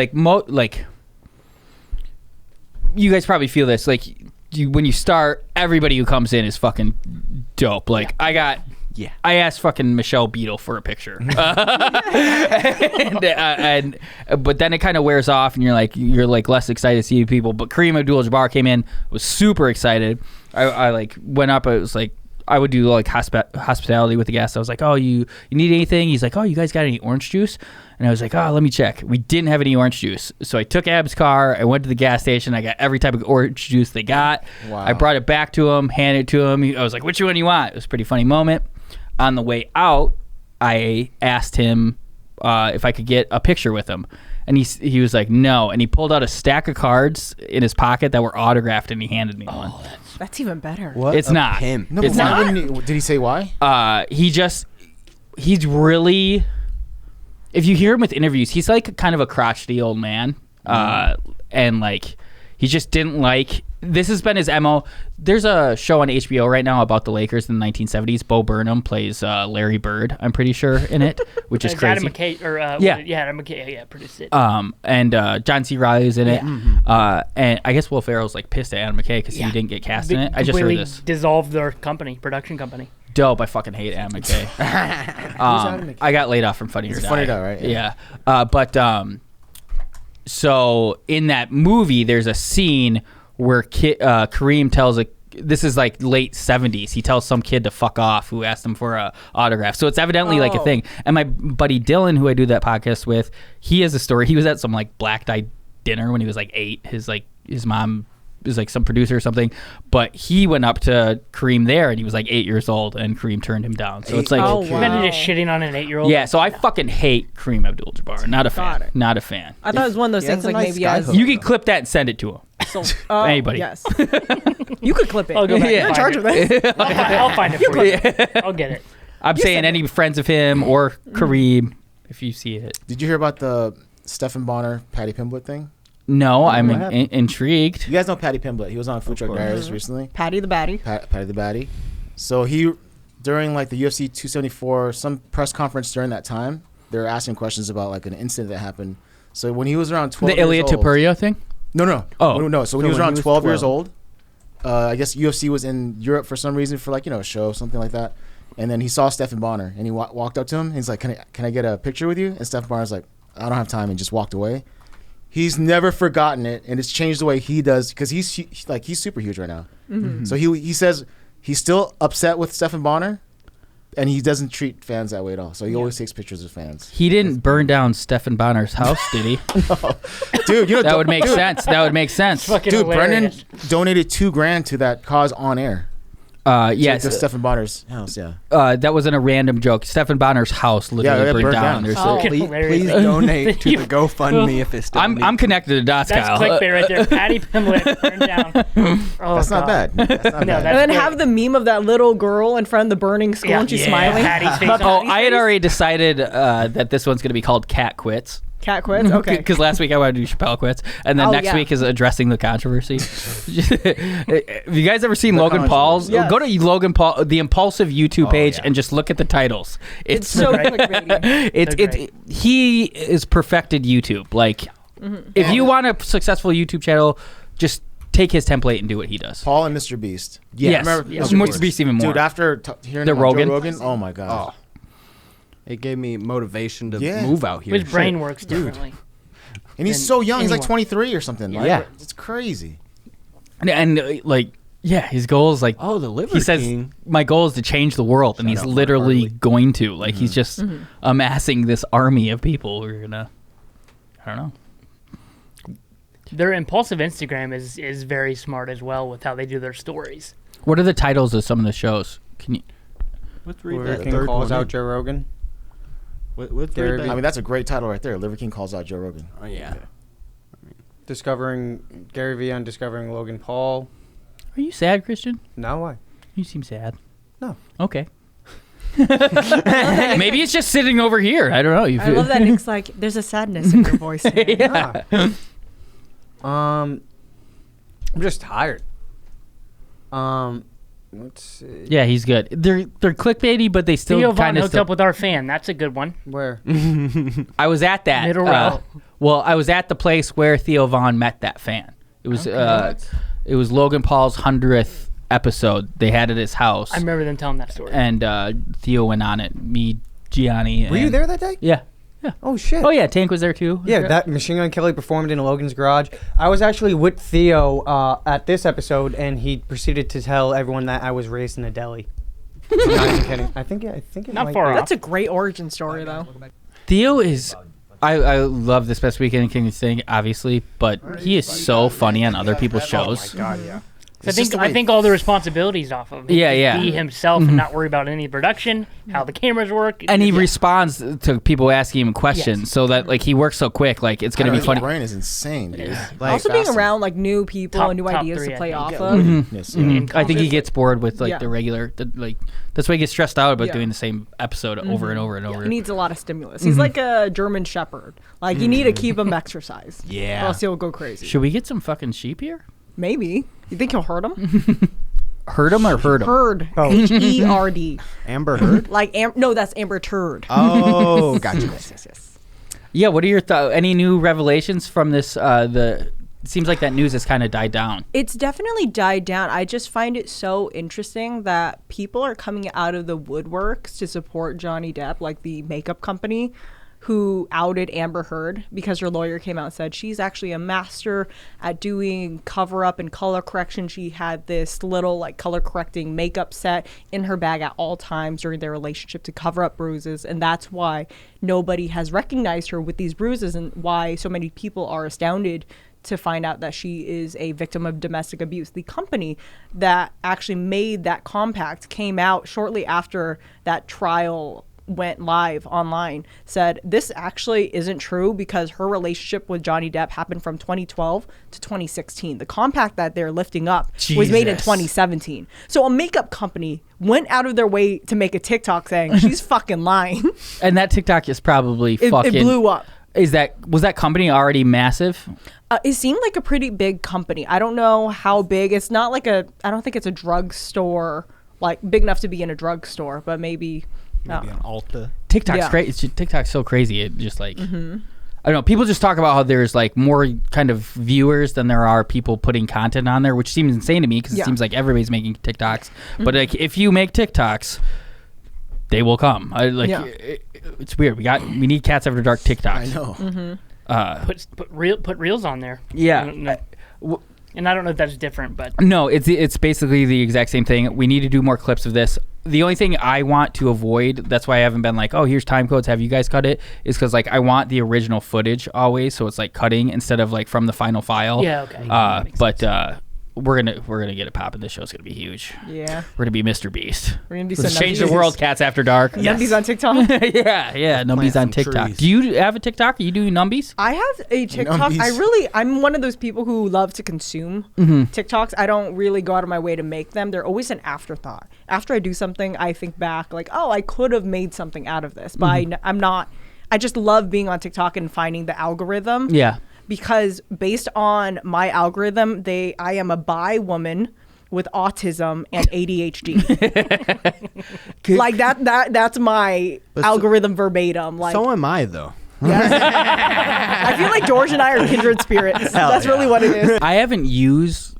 [SPEAKER 1] You guys probably feel this. When you start, everybody who comes in is fucking dope. I asked fucking Michelle Beadle for a picture, but then it kind of wears off, and you're less excited to see people. But Kareem Abdul-Jabbar came in, was super excited. I went up. It was I would do hospitality with the guests. I was like, "Oh, you need anything?" He's like, "Oh, you guys got any orange juice?" And I was like, "Oh, let me check." We didn't have any orange juice, so I took Ab's car. I went to the gas station. I got every type of orange juice they got.
[SPEAKER 5] Wow.
[SPEAKER 1] I brought it back to him, handed it to him. I was like, "Which one do you want?" It was a pretty funny moment. On the way out, I asked him if I could get a picture with him, and he was like, "No." And he pulled out a stack of cards in his pocket that were autographed, and he handed me one.
[SPEAKER 2] That's even better.
[SPEAKER 3] What?
[SPEAKER 1] It's
[SPEAKER 3] a
[SPEAKER 1] not.
[SPEAKER 3] pimp.
[SPEAKER 5] No,
[SPEAKER 1] It's
[SPEAKER 5] but why
[SPEAKER 1] not.
[SPEAKER 5] wouldn't he, did he say why?
[SPEAKER 1] He's really, if you hear him with interviews, he's kind of a crotchety old man, and He just didn't like. This has been his MO. There's a show on HBO right now about the Lakers in the 1970s. Bo Burnham plays Larry Bird, I'm pretty sure, in it, which is crazy.
[SPEAKER 4] Adam McKay, or Adam McKay, produced it.
[SPEAKER 1] And John C. Reilly's in it. And I guess Will Ferrell's like pissed at Adam McKay because he didn't get cast in it. I just heard this.
[SPEAKER 4] Dissolved their production company.
[SPEAKER 1] Dope. I fucking hate Adam McKay. I got laid off from Funny or Die.
[SPEAKER 5] Funny or Die, right?
[SPEAKER 1] Yeah. So in that movie, there's a scene where Kareem tells this is like late 70s. He tells some kid to fuck off who asked him for a autograph. So it's evidently like a thing. And my buddy Dylan, who I do that podcast with, he has a story. He was at some like black tie dinner when he was like 8. His mom is like some producer or something, but he went up to Kareem there and he was like 8 years old and Kareem turned him down. So it's like,
[SPEAKER 4] Imagine just shitting on an 8-year-old.
[SPEAKER 1] Yeah, so I fucking hate Kareem Abdul-Jabbar. Not a fan. Not a fan.
[SPEAKER 2] I thought it was one of those things like maybe as
[SPEAKER 1] you can clip that and send it to him.
[SPEAKER 2] So,
[SPEAKER 1] anybody.
[SPEAKER 2] Yes. You could clip it.
[SPEAKER 4] I'll go back.
[SPEAKER 2] You're in charge of this.
[SPEAKER 4] I'll find it for you. I'll get it.
[SPEAKER 1] I'm saying any friends of him or Kareem, if you see it.
[SPEAKER 5] Did you hear about the Stephen Bonner, Patty Pimblett thing?
[SPEAKER 1] No, I'm intrigued.
[SPEAKER 5] You guys know Patty Pimblett. He was on Food Truck Diaries recently.
[SPEAKER 2] Patty the Batty.
[SPEAKER 5] Patty the Batty. So he, during like the UFC 274, some press conference during that time, they were asking questions about like an incident that happened. So when he was around 12
[SPEAKER 1] the
[SPEAKER 5] years old.
[SPEAKER 1] Ilya Topuria thing?
[SPEAKER 5] No.
[SPEAKER 1] Oh.
[SPEAKER 5] No. So when he was around 12 years old, I guess UFC was in Europe for some reason for like, a show, something like that. And then he saw Stephen Bonner and he walked up to him. And he's like, can I get a picture with you? And Stephen Bonner's like, I don't have time, and just walked away. He's never forgotten it, and it's changed the way he does because he's super huge right now. Mm-hmm. So he says he's still upset with Stephen Bonner, and he doesn't treat fans that way at all. So he always takes pictures of fans.
[SPEAKER 1] He didn't burn down Stephen Bonner's house, did he?
[SPEAKER 5] No. Dude,
[SPEAKER 1] that would make sense. That would make sense.
[SPEAKER 5] Dude,
[SPEAKER 4] hilarious.
[SPEAKER 5] Brendan donated $2,000 to that cause on air.
[SPEAKER 1] Yes,
[SPEAKER 5] to Stephen Bonner's house. Yeah.
[SPEAKER 1] That wasn't a random joke. Stephen Bonner's house literally burned down.
[SPEAKER 3] Please donate to the GoFundMe if it's still
[SPEAKER 1] I'm connected to dots, Kyle.
[SPEAKER 4] That's clickbait right there. Patty Pimblett burned down. Oh,
[SPEAKER 5] that's not bad. That's not bad.
[SPEAKER 2] And then have the meme of that little girl in front of the burning school and she's smiling.
[SPEAKER 4] Patty's face
[SPEAKER 1] I had already decided that this one's going to be called Cat Quits.
[SPEAKER 2] Cat Quits? Okay.
[SPEAKER 1] Because last week I wanted to do Shapel Quits, and then next week is addressing the controversy. Have you guys ever seen Logan Paul's?
[SPEAKER 2] Yes.
[SPEAKER 1] Go to Logan Paul, the Impulsive YouTube page, and just look at the titles.
[SPEAKER 2] It's so clickbaity.
[SPEAKER 1] He is perfected YouTube. Like, if you want a successful YouTube channel, just take his template and do what he does.
[SPEAKER 5] Paul and Mr. Beast.
[SPEAKER 1] Yes. Mr. Beast even more.
[SPEAKER 5] Dude, after hearing
[SPEAKER 1] the
[SPEAKER 5] about
[SPEAKER 1] Rogan.
[SPEAKER 5] Joe Rogan, oh my god.
[SPEAKER 3] It gave me motivation to move out here.
[SPEAKER 4] His brain works differently.
[SPEAKER 5] And he's so young. He's like 23 or something.
[SPEAKER 3] Yeah.
[SPEAKER 5] It's crazy.
[SPEAKER 1] And his goal is like,
[SPEAKER 3] the Liver
[SPEAKER 1] he says,
[SPEAKER 3] King.
[SPEAKER 1] my goal is to change the world, and he's literally going to. Like, he's just amassing this army of people who are gonna, I don't know.
[SPEAKER 4] Their impulsive Instagram is very smart as well with how they do their stories.
[SPEAKER 1] What are the titles of some of the shows? Can you?
[SPEAKER 3] Let's read
[SPEAKER 6] Liver
[SPEAKER 3] that
[SPEAKER 6] King
[SPEAKER 3] third
[SPEAKER 6] calls
[SPEAKER 3] one.
[SPEAKER 6] out Joe Rogan.
[SPEAKER 3] Let's read that.
[SPEAKER 5] I mean, that's a great title right there. Liver King calls out Joe Rogan.
[SPEAKER 3] Oh, yeah.
[SPEAKER 5] Okay.
[SPEAKER 6] Discovering Gary Vee on Discovering Logan Paul.
[SPEAKER 1] Are you sad, Christian?
[SPEAKER 6] No, why?
[SPEAKER 1] You seem sad.
[SPEAKER 6] No.
[SPEAKER 1] Okay. Maybe it's just sitting over here. I don't know.
[SPEAKER 2] I love that Nick's like, there's a sadness in your voice.
[SPEAKER 1] Yeah.
[SPEAKER 6] I'm just tired. Let's see.
[SPEAKER 1] Yeah, he's good. They're clickbaity, but they still
[SPEAKER 4] Theo Von
[SPEAKER 1] kind of
[SPEAKER 4] hooked up with our fan. That's a good one.
[SPEAKER 6] Where?
[SPEAKER 1] I was at that.
[SPEAKER 4] Middle row.
[SPEAKER 1] Well, I was at the place where Theo Von met that fan. It was it was Logan Paul's 100th episode. They had it at his house.
[SPEAKER 4] I remember them telling that story.
[SPEAKER 1] And Theo went on it. Me, Gianni.
[SPEAKER 6] Were you there that day?
[SPEAKER 1] Yeah.
[SPEAKER 6] Yeah. Oh shit.
[SPEAKER 1] Oh yeah, Tank was there too.
[SPEAKER 6] Yeah, that Machine Gun Kelly performed in Logan's garage. I was actually with Theo at this episode, and he proceeded to tell everyone that I was raised in a deli. I'm not even kidding. I think it
[SPEAKER 4] Not
[SPEAKER 6] might
[SPEAKER 4] far
[SPEAKER 6] be.
[SPEAKER 4] off.
[SPEAKER 2] That's a great origin story, though.
[SPEAKER 1] Theo is. I love this Best Weekend in King's thing, obviously, but he is so funny on other people's shows.
[SPEAKER 6] Oh my god, yeah.
[SPEAKER 4] I think all the responsibilities off of him.
[SPEAKER 1] Yeah.
[SPEAKER 4] Be himself and not worry about any production, how the cameras work.
[SPEAKER 1] And he responds to people asking him questions,
[SPEAKER 4] Yes.
[SPEAKER 1] so that like he works so quick. Like it's gonna be funny.
[SPEAKER 5] His brain is insane, dude.
[SPEAKER 3] Like,
[SPEAKER 2] Also being around like new people and new
[SPEAKER 4] top
[SPEAKER 2] ideas
[SPEAKER 4] three,
[SPEAKER 2] to
[SPEAKER 4] I
[SPEAKER 2] play
[SPEAKER 4] think.
[SPEAKER 2] off
[SPEAKER 4] Yeah.
[SPEAKER 2] of.
[SPEAKER 5] Yes,
[SPEAKER 1] I think he gets bored with like
[SPEAKER 2] Yeah.
[SPEAKER 1] the regular, that's why he gets stressed out about
[SPEAKER 2] Yeah.
[SPEAKER 1] doing the same episode over and over and over.
[SPEAKER 2] He needs a lot of stimulus. He's like a German Shepherd. Like you need to keep him exercised.
[SPEAKER 3] Yeah.
[SPEAKER 2] Or else he'll go crazy.
[SPEAKER 1] Should we get some fucking sheep here?
[SPEAKER 2] Maybe. You think he'll hurt him?
[SPEAKER 1] Hurt him or herd him?
[SPEAKER 2] Herd.
[SPEAKER 6] Oh.
[SPEAKER 2] H-E-R-D.
[SPEAKER 3] Amber Heard.
[SPEAKER 2] Like no, that's Amber Turd.
[SPEAKER 3] Oh, gotcha.
[SPEAKER 2] Yes.
[SPEAKER 1] Yeah. What are your any new revelations from this? It seems like that news has kind of died down.
[SPEAKER 2] It's definitely died down. I just find it so interesting that people are coming out of the woodworks to support Johnny Depp, like the makeup company who outed Amber Heard because her lawyer came out and said she's actually a master at doing cover up and color correction. She had this little like color correcting makeup set in her bag at all times during their relationship to cover up bruises, and that's why nobody has recognized her with these bruises and why so many people are astounded to find out that she is a victim of domestic abuse. The company that actually made that compact came out shortly after that trial went live online, said this actually isn't true because her relationship with Johnny Depp happened from 2012 to 2016. The compact that they're lifting up was made in
[SPEAKER 1] Jesus.
[SPEAKER 2] 2017. So a makeup company went out of their way to make a TikTok saying she's fucking lying.
[SPEAKER 1] And that TikTok is probably
[SPEAKER 2] It
[SPEAKER 1] fucking.
[SPEAKER 2] blew up.
[SPEAKER 1] Was that company already massive?
[SPEAKER 2] It seemed like a pretty big company. I don't know how big. It's not like I don't think it's a drugstore, like big enough to be in a drugstore, but maybe
[SPEAKER 3] Maybe an Ulta.
[SPEAKER 1] TikTok's
[SPEAKER 2] Yeah.
[SPEAKER 1] great. TikTok's so crazy. It just like I don't know. People just talk about how there's like more kind of viewers than there are people putting content on there, which seems insane to me because
[SPEAKER 2] Yeah.
[SPEAKER 1] it seems like everybody's making TikToks. But like if you make TikToks, they will come.
[SPEAKER 2] Yeah.
[SPEAKER 1] It's weird. We need Cats After Dark TikToks.
[SPEAKER 5] I know.
[SPEAKER 4] Put reels on there.
[SPEAKER 1] Yeah.
[SPEAKER 4] And I don't know if that's different, but
[SPEAKER 1] No, it's basically the exact same thing. We need to do more clips of this. The only thing I want to avoid, that's why I haven't been like, oh, here's time codes, have you guys cut it, is because like I want the original footage always, so it's like cutting instead of like from the final file.
[SPEAKER 4] Yeah, okay. That makes
[SPEAKER 1] But we're gonna get it popping. This show's gonna be huge.
[SPEAKER 2] yeah.
[SPEAKER 1] We're gonna be Mr. Beast.
[SPEAKER 2] We're gonna do
[SPEAKER 1] Let's
[SPEAKER 2] some
[SPEAKER 1] change the world, Cats After Dark.
[SPEAKER 2] Numbies on TikTok.
[SPEAKER 1] yeah. Numbies on
[SPEAKER 3] some
[SPEAKER 1] TikTok.
[SPEAKER 3] trees.
[SPEAKER 1] Do you have a TikTok? Are you doing Numbies?
[SPEAKER 2] I have a TikTok.
[SPEAKER 5] Numbies.
[SPEAKER 2] I'm one of those people who love to consume TikToks. I don't really go out of my way to make them. They're always an afterthought. After I do something, I think back like, oh, I could have made something out of this, but I'm not. I just love being on TikTok and finding the algorithm.
[SPEAKER 1] Yeah.
[SPEAKER 2] Because based on my algorithm, I am a bi woman with autism and ADHD. Like that's my
[SPEAKER 3] But
[SPEAKER 2] algorithm verbatim. Like
[SPEAKER 3] So am I, though.
[SPEAKER 2] I feel like George and I are kindred spirits. That's really what it is.
[SPEAKER 1] I haven't used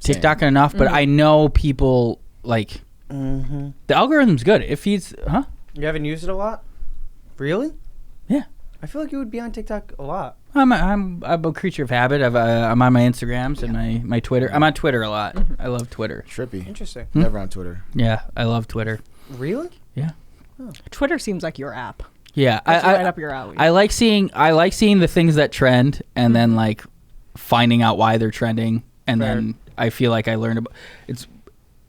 [SPEAKER 1] TikTok enough, but I know people like the algorithm's good. It feeds, huh?
[SPEAKER 6] You haven't used it a lot? Really?
[SPEAKER 1] Yeah.
[SPEAKER 6] I feel like you would be on TikTok a lot.
[SPEAKER 1] I'm a creature of habit. I'm on my Instagrams and my Twitter. I'm on Twitter a lot. I love Twitter.
[SPEAKER 5] Trippy.
[SPEAKER 6] Interesting.
[SPEAKER 5] Never on Twitter.
[SPEAKER 1] Yeah, I love Twitter.
[SPEAKER 6] Really?
[SPEAKER 1] Yeah.
[SPEAKER 2] Twitter seems like your app.
[SPEAKER 1] Yeah,
[SPEAKER 2] That's right up your alley.
[SPEAKER 1] I like seeing the things that trend and then like finding out why they're trending, and
[SPEAKER 6] Fair.
[SPEAKER 1] then I feel like I learned about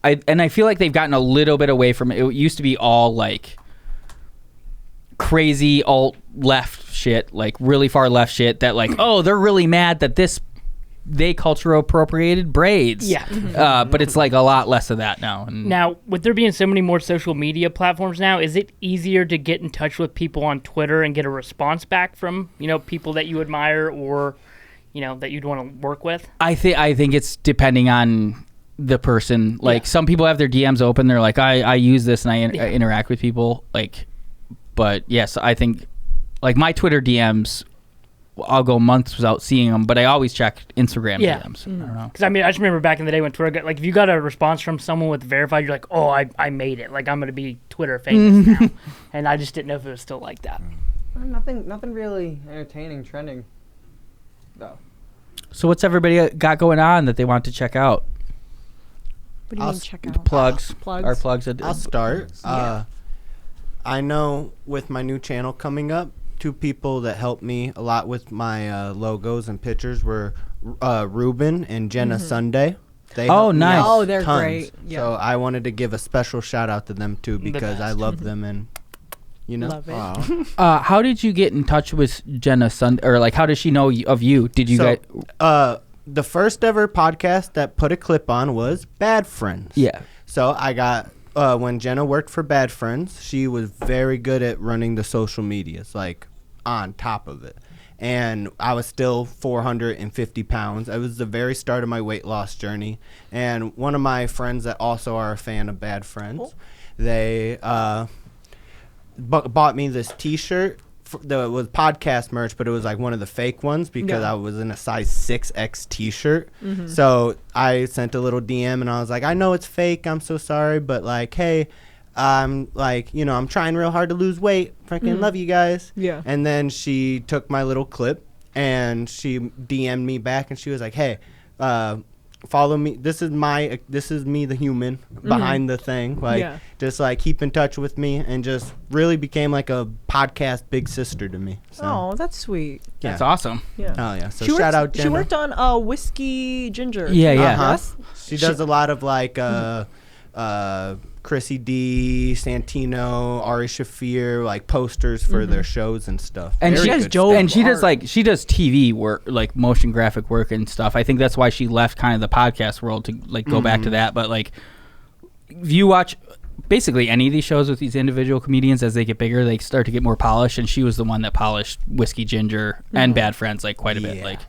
[SPEAKER 1] I feel like they've gotten a little bit away from it. It used to be all like crazy alt left shit, like really far left shit that like, oh, they're really mad that they culture appropriated braids.
[SPEAKER 4] Yeah.
[SPEAKER 1] But it's like a lot less of that now. And
[SPEAKER 4] now, with there being so many more social media platforms now, is it easier to get in touch with people on Twitter and get a response back from, people that you admire or, that you'd want to work with?
[SPEAKER 1] I think it's depending on the person. Like some people have their DMs open. They're like, I use this and I interact with people. Like, but yes, I think like my Twitter DMs, I'll go months without seeing them, but I always check Instagram DMs. I don't know.
[SPEAKER 4] Because I just remember back in the day when Twitter got, like, if you got a response from someone with verified, you're like, oh, I made it. Like, I'm going to be Twitter famous now. And I just didn't know if it was still like that.
[SPEAKER 6] Nothing really entertaining trending, though.
[SPEAKER 1] So what's everybody got going on that they want to check out?
[SPEAKER 2] What do you mean check out?
[SPEAKER 1] Plugs.
[SPEAKER 2] Plugs.
[SPEAKER 1] Our plugs.
[SPEAKER 3] I'll start. I know with my new channel coming up, two people that helped me a lot with my logos and pictures were Ruben and Jenna Sunday. They
[SPEAKER 1] Oh,
[SPEAKER 3] helped me
[SPEAKER 1] nice.
[SPEAKER 3] out
[SPEAKER 2] Oh, they're
[SPEAKER 3] tons.
[SPEAKER 2] great. Yeah.
[SPEAKER 3] So I wanted to give a special shout out to them too because I
[SPEAKER 4] best.
[SPEAKER 3] love them and
[SPEAKER 2] Love it.
[SPEAKER 1] How did you get in touch with Jenna or like how does she know of you? Did you
[SPEAKER 3] So,
[SPEAKER 1] guys?
[SPEAKER 3] the first ever podcast that put a clip on was Bad Friends.
[SPEAKER 1] Yeah.
[SPEAKER 3] So I got when Jenna worked for Bad Friends, she was very good at running the social medias, like on top of it. And I was still 450 pounds. It was the very start of my weight loss journey. And one of my friends that also are a fan of Bad Friends, they bought me this T-shirt that was podcast merch, but it was like one of the fake ones because
[SPEAKER 2] Yeah.
[SPEAKER 3] I was in a size 6X T-shirt. So I sent a little DM and I was like, I know it's fake. I'm so sorry, but like, hey, I'm like, I'm trying real hard to lose weight. Freaking love you guys.
[SPEAKER 2] Yeah.
[SPEAKER 3] And then she took my little clip and she DM'd me back and she was like, hey, follow me. This is me, the human behind the thing. Like,
[SPEAKER 2] Yeah.
[SPEAKER 3] just like keep in touch with me and just really became like a podcast big sister to me. So,
[SPEAKER 2] Oh, that's sweet.
[SPEAKER 1] That's awesome.
[SPEAKER 2] Yeah.
[SPEAKER 3] oh yeah. So
[SPEAKER 2] She
[SPEAKER 3] shout
[SPEAKER 2] worked-
[SPEAKER 3] out Jenna.
[SPEAKER 2] She worked on Whiskey Ginger.
[SPEAKER 1] Yeah, yeah.
[SPEAKER 3] Uh-huh. She does a lot of like Chrissy D, Santino, Ari Shafir, like posters for their shows and stuff.
[SPEAKER 1] And
[SPEAKER 3] Very
[SPEAKER 1] she
[SPEAKER 3] good stuff.
[SPEAKER 1] and she does TV work, like motion graphic work and stuff. I think that's why she left kind of the podcast world to like go back to that. But like, if you watch basically any of these shows with these individual comedians, as they get bigger, they start to get more polished. And she was the one that polished Whiskey Ginger and Bad Friends like quite a bit.
[SPEAKER 3] Yeah.
[SPEAKER 1] Like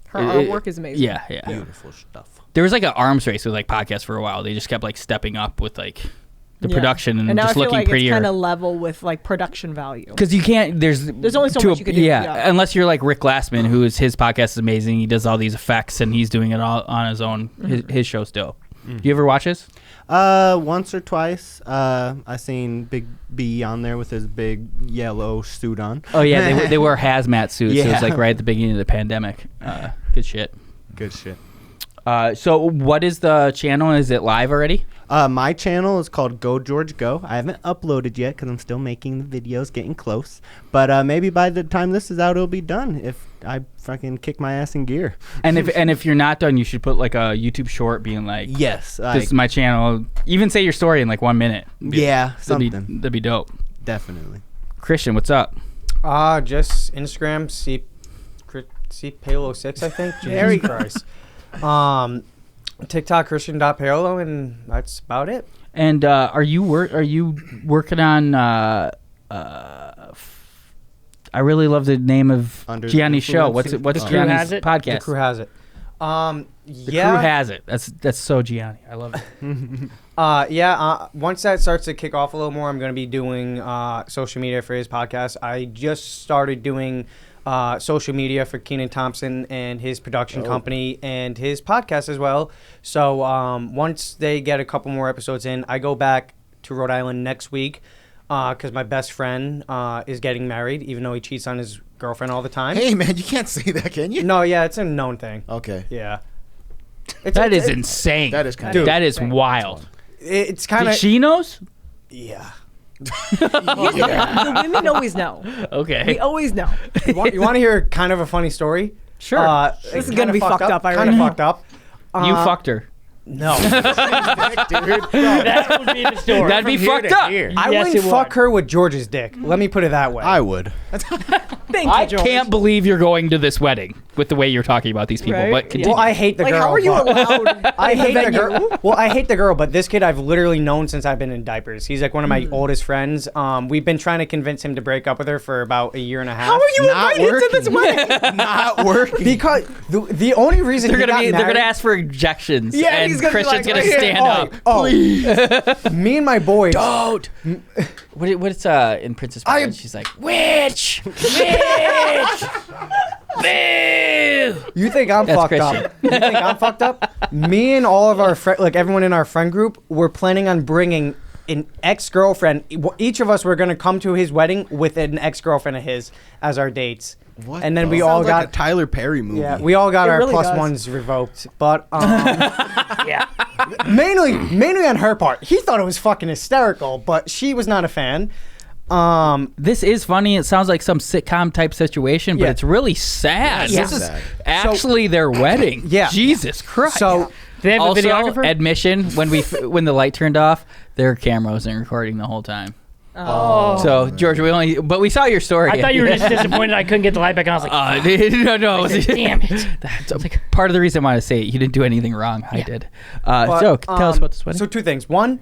[SPEAKER 2] Her artwork is amazing.
[SPEAKER 1] Yeah, yeah.
[SPEAKER 3] Beautiful stuff.
[SPEAKER 1] There was like an arms race with like podcasts for a while. They just kept like stepping up with like the
[SPEAKER 2] Yeah.
[SPEAKER 1] production and
[SPEAKER 2] now
[SPEAKER 1] just
[SPEAKER 2] I feel
[SPEAKER 1] looking
[SPEAKER 2] like
[SPEAKER 1] prettier.
[SPEAKER 2] it's kind of level with like production value.
[SPEAKER 1] Because you can't. There's
[SPEAKER 2] only so
[SPEAKER 1] to
[SPEAKER 2] much you can do, yeah.
[SPEAKER 1] Unless you're like Rick Glassman, his podcast is amazing. He does all these effects and he's doing it all on his own. His show's dope. Do you ever watch his?
[SPEAKER 3] Once or twice. I seen Big B on there with his big yellow suit on.
[SPEAKER 1] Oh yeah, they wear hazmat suits. So it
[SPEAKER 3] Yeah.
[SPEAKER 1] was like right at the beginning of the pandemic. Good shit.
[SPEAKER 3] Good shit.
[SPEAKER 1] So what is the channel? Is it live already?
[SPEAKER 3] My channel is called Go George Go. I haven't uploaded yet because I'm still making the videos, getting close. But maybe by the time this is out, it'll be done if I fucking kick my ass in gear.
[SPEAKER 1] And if you're not done, you should put like a YouTube short being like,
[SPEAKER 3] Yes.
[SPEAKER 1] this is my channel. Even say your story in like 1 minute.
[SPEAKER 3] Yeah, something.
[SPEAKER 1] That'd be dope.
[SPEAKER 3] Definitely.
[SPEAKER 1] Christian, what's up?
[SPEAKER 6] Just Instagram, Palo6, I think. Jesus Christ. TikTok, Christian.Paolo, and that's about it.
[SPEAKER 1] And are you working on? I really love the name of
[SPEAKER 3] Under the
[SPEAKER 1] Gianni's show.
[SPEAKER 3] Influence.
[SPEAKER 1] What's
[SPEAKER 6] The Crew
[SPEAKER 1] Gianni's
[SPEAKER 6] Has It?
[SPEAKER 1] podcast?
[SPEAKER 6] The Crew Has It.
[SPEAKER 1] The
[SPEAKER 6] Yeah.
[SPEAKER 1] Crew Has It. That's so Gianni. I love it.
[SPEAKER 6] Once that starts to kick off a little more, I'm going to be doing social media for his podcast. I just started doing social media for Kenan Thompson and his production company and his podcast as well. So once they get a couple more episodes in, I go back to Rhode Island next week because my best friend is getting married, even though he cheats on his girlfriend all the time.
[SPEAKER 5] Hey, man, you can't say that, can you?
[SPEAKER 6] No, yeah, it's a known thing.
[SPEAKER 5] Okay.
[SPEAKER 6] Yeah.
[SPEAKER 1] That is insane.
[SPEAKER 5] That is kind of...
[SPEAKER 1] That is wild.
[SPEAKER 6] It's kind of...
[SPEAKER 1] She knows.
[SPEAKER 6] Yeah.
[SPEAKER 2] The women always know.
[SPEAKER 1] Okay.
[SPEAKER 2] We always know.
[SPEAKER 6] You want to hear kind of a funny story?
[SPEAKER 1] Sure.
[SPEAKER 2] This is gonna be fucked up, I
[SPEAKER 6] Kind of
[SPEAKER 2] already
[SPEAKER 6] fucked up.
[SPEAKER 1] You fucked her.
[SPEAKER 6] No.
[SPEAKER 4] That would be the story.
[SPEAKER 1] That'd be
[SPEAKER 5] From here
[SPEAKER 1] fucked
[SPEAKER 5] to
[SPEAKER 1] up.
[SPEAKER 5] here.
[SPEAKER 6] I
[SPEAKER 4] Yes,
[SPEAKER 6] wouldn't
[SPEAKER 4] it
[SPEAKER 6] fuck
[SPEAKER 4] would.
[SPEAKER 6] her with George's dick. Let me put it that way.
[SPEAKER 3] I would.
[SPEAKER 2] Thank you,
[SPEAKER 1] I
[SPEAKER 2] George.
[SPEAKER 1] can't believe you're going to this wedding with the way you're talking about these people.
[SPEAKER 2] Right?
[SPEAKER 1] But continue.
[SPEAKER 6] Well, I hate the
[SPEAKER 2] Like,
[SPEAKER 6] girl.
[SPEAKER 2] how are you
[SPEAKER 6] but-
[SPEAKER 2] allowed?
[SPEAKER 6] I hate the
[SPEAKER 2] venue?
[SPEAKER 6] girl. Well, I hate the girl, but this kid I've literally known since I've been in diapers. He's like one of my oldest friends. We've been trying to convince him to break up with her for about a year and a half.
[SPEAKER 2] How are you
[SPEAKER 3] Not
[SPEAKER 2] invited to this
[SPEAKER 3] working.
[SPEAKER 2] wedding?
[SPEAKER 3] Not working.
[SPEAKER 6] Because the only reason
[SPEAKER 1] they're
[SPEAKER 6] he
[SPEAKER 1] gonna
[SPEAKER 6] got
[SPEAKER 1] be. They're
[SPEAKER 6] married-
[SPEAKER 1] gonna ask for ejections.
[SPEAKER 2] Yeah,
[SPEAKER 1] and
[SPEAKER 2] he's gonna be
[SPEAKER 1] Christian's
[SPEAKER 2] like,
[SPEAKER 1] gonna
[SPEAKER 2] right here.
[SPEAKER 1] stand up.
[SPEAKER 6] Me and my boys.
[SPEAKER 1] Don't. What's in Princess Bride? She's like, witch, witch, boo.
[SPEAKER 6] You think I'm
[SPEAKER 1] That's
[SPEAKER 6] fucked
[SPEAKER 1] Christian.
[SPEAKER 6] up? You think I'm fucked up? Me and all of our like everyone in our friend group, were planning on bringing an ex-girlfriend. Each of us were gonna come to his wedding with an ex-girlfriend of his as our dates.
[SPEAKER 5] What
[SPEAKER 6] And then
[SPEAKER 5] the-
[SPEAKER 6] we all
[SPEAKER 3] Sounds
[SPEAKER 6] got
[SPEAKER 3] like a Tyler Perry movie.
[SPEAKER 6] yeah, we all got
[SPEAKER 2] It
[SPEAKER 6] our
[SPEAKER 2] really
[SPEAKER 6] plus
[SPEAKER 2] does.
[SPEAKER 6] ones revoked, but yeah, mainly on her part. He thought it was fucking hysterical, but she was not a fan.
[SPEAKER 1] This is funny. It sounds like some sitcom type situation, but
[SPEAKER 6] Yeah.
[SPEAKER 1] it's really sad.
[SPEAKER 5] Yeah,
[SPEAKER 1] This is
[SPEAKER 5] sad.
[SPEAKER 1] actually their wedding.
[SPEAKER 6] Yeah.
[SPEAKER 1] Jesus Christ.
[SPEAKER 6] So
[SPEAKER 4] They have a
[SPEAKER 1] Also,
[SPEAKER 4] videographer?
[SPEAKER 1] admission, when the light turned off, their camera wasn't recording the whole time.
[SPEAKER 4] Oh.
[SPEAKER 1] So, George, we saw your story.
[SPEAKER 4] I thought you were just disappointed I couldn't get the light back on. I was like,
[SPEAKER 1] no.
[SPEAKER 4] damn it.
[SPEAKER 1] That's part of the reason why I say it. You didn't do anything wrong. I did. So, tell us about this wedding.
[SPEAKER 6] So 2 things. One,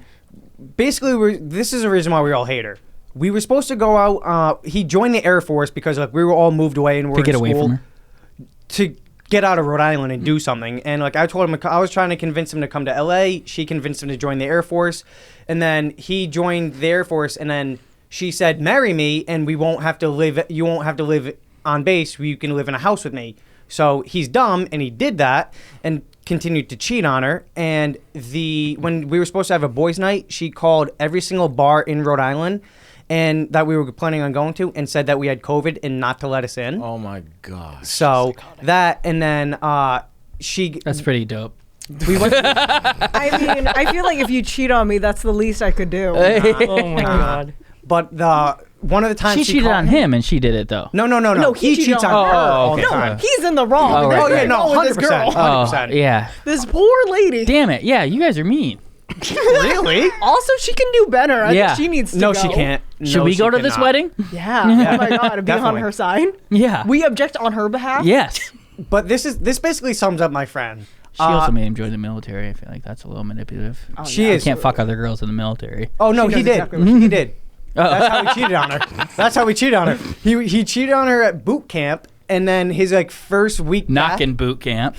[SPEAKER 6] basically, this is the reason why we all hate her. We were supposed to go out. He joined the Air Force because we were all moved away and we're
[SPEAKER 1] to get
[SPEAKER 6] in
[SPEAKER 1] away
[SPEAKER 6] school
[SPEAKER 1] from her.
[SPEAKER 6] to get out of Rhode Island and do something. And I told him, I was trying to convince him to come to LA. She convinced him to join the Air Force, and then he joined the Air Force, and then she said, "Marry me, and we won't have to live. You won't have to live on base. You can live in a house with me." So he's dumb, and he did that, and continued to cheat on her. And when we were supposed to have a boys' night, she called every single bar in Rhode Island, and that we were planning on going to, and said that we had COVID and not to let us in.
[SPEAKER 5] Oh my gosh.
[SPEAKER 6] So that, and then
[SPEAKER 1] That's pretty dope.
[SPEAKER 6] we went.
[SPEAKER 2] I mean, I feel like if you cheat on me, that's the least I could do.
[SPEAKER 4] Oh my God.
[SPEAKER 6] But one of the times
[SPEAKER 1] She cheated
[SPEAKER 6] called-
[SPEAKER 1] on him, and she did it though.
[SPEAKER 6] No.
[SPEAKER 2] No, he
[SPEAKER 6] cheats
[SPEAKER 2] cheated
[SPEAKER 6] on
[SPEAKER 2] on
[SPEAKER 6] her
[SPEAKER 2] her.
[SPEAKER 6] all
[SPEAKER 1] okay.
[SPEAKER 6] the
[SPEAKER 2] No,
[SPEAKER 6] time.
[SPEAKER 2] he's in the wrong.
[SPEAKER 1] Oh,
[SPEAKER 2] There's
[SPEAKER 1] right,
[SPEAKER 2] nothing
[SPEAKER 1] right.
[SPEAKER 2] wrong with this girl.
[SPEAKER 6] 100%.
[SPEAKER 1] Yeah.
[SPEAKER 2] This poor lady.
[SPEAKER 1] Damn it. Yeah, you guys are mean.
[SPEAKER 6] Really?
[SPEAKER 2] Also, she can do better. I
[SPEAKER 1] Yeah.
[SPEAKER 2] think she needs to
[SPEAKER 6] No,
[SPEAKER 2] go.
[SPEAKER 6] she can't.
[SPEAKER 1] Should
[SPEAKER 6] No,
[SPEAKER 1] we
[SPEAKER 6] she
[SPEAKER 1] go to this
[SPEAKER 6] cannot.
[SPEAKER 1] wedding?
[SPEAKER 2] Yeah. Oh my God. Be on
[SPEAKER 6] Definitely.
[SPEAKER 2] her side.
[SPEAKER 1] Yeah.
[SPEAKER 2] We object on her behalf.
[SPEAKER 1] Yes.
[SPEAKER 6] But this basically sums up my friend.
[SPEAKER 1] She also made him join the military. I feel like that's a little manipulative.
[SPEAKER 6] She
[SPEAKER 1] I
[SPEAKER 6] is.
[SPEAKER 1] can't fuck other girls in the military.
[SPEAKER 6] Oh no,
[SPEAKER 2] She
[SPEAKER 6] he
[SPEAKER 2] knows
[SPEAKER 6] did.
[SPEAKER 2] exactly what
[SPEAKER 6] He did. That's how he cheated on her. That's how he cheated on her. He cheated on her at boot camp, and then his first week back-
[SPEAKER 1] Knocking boot camp.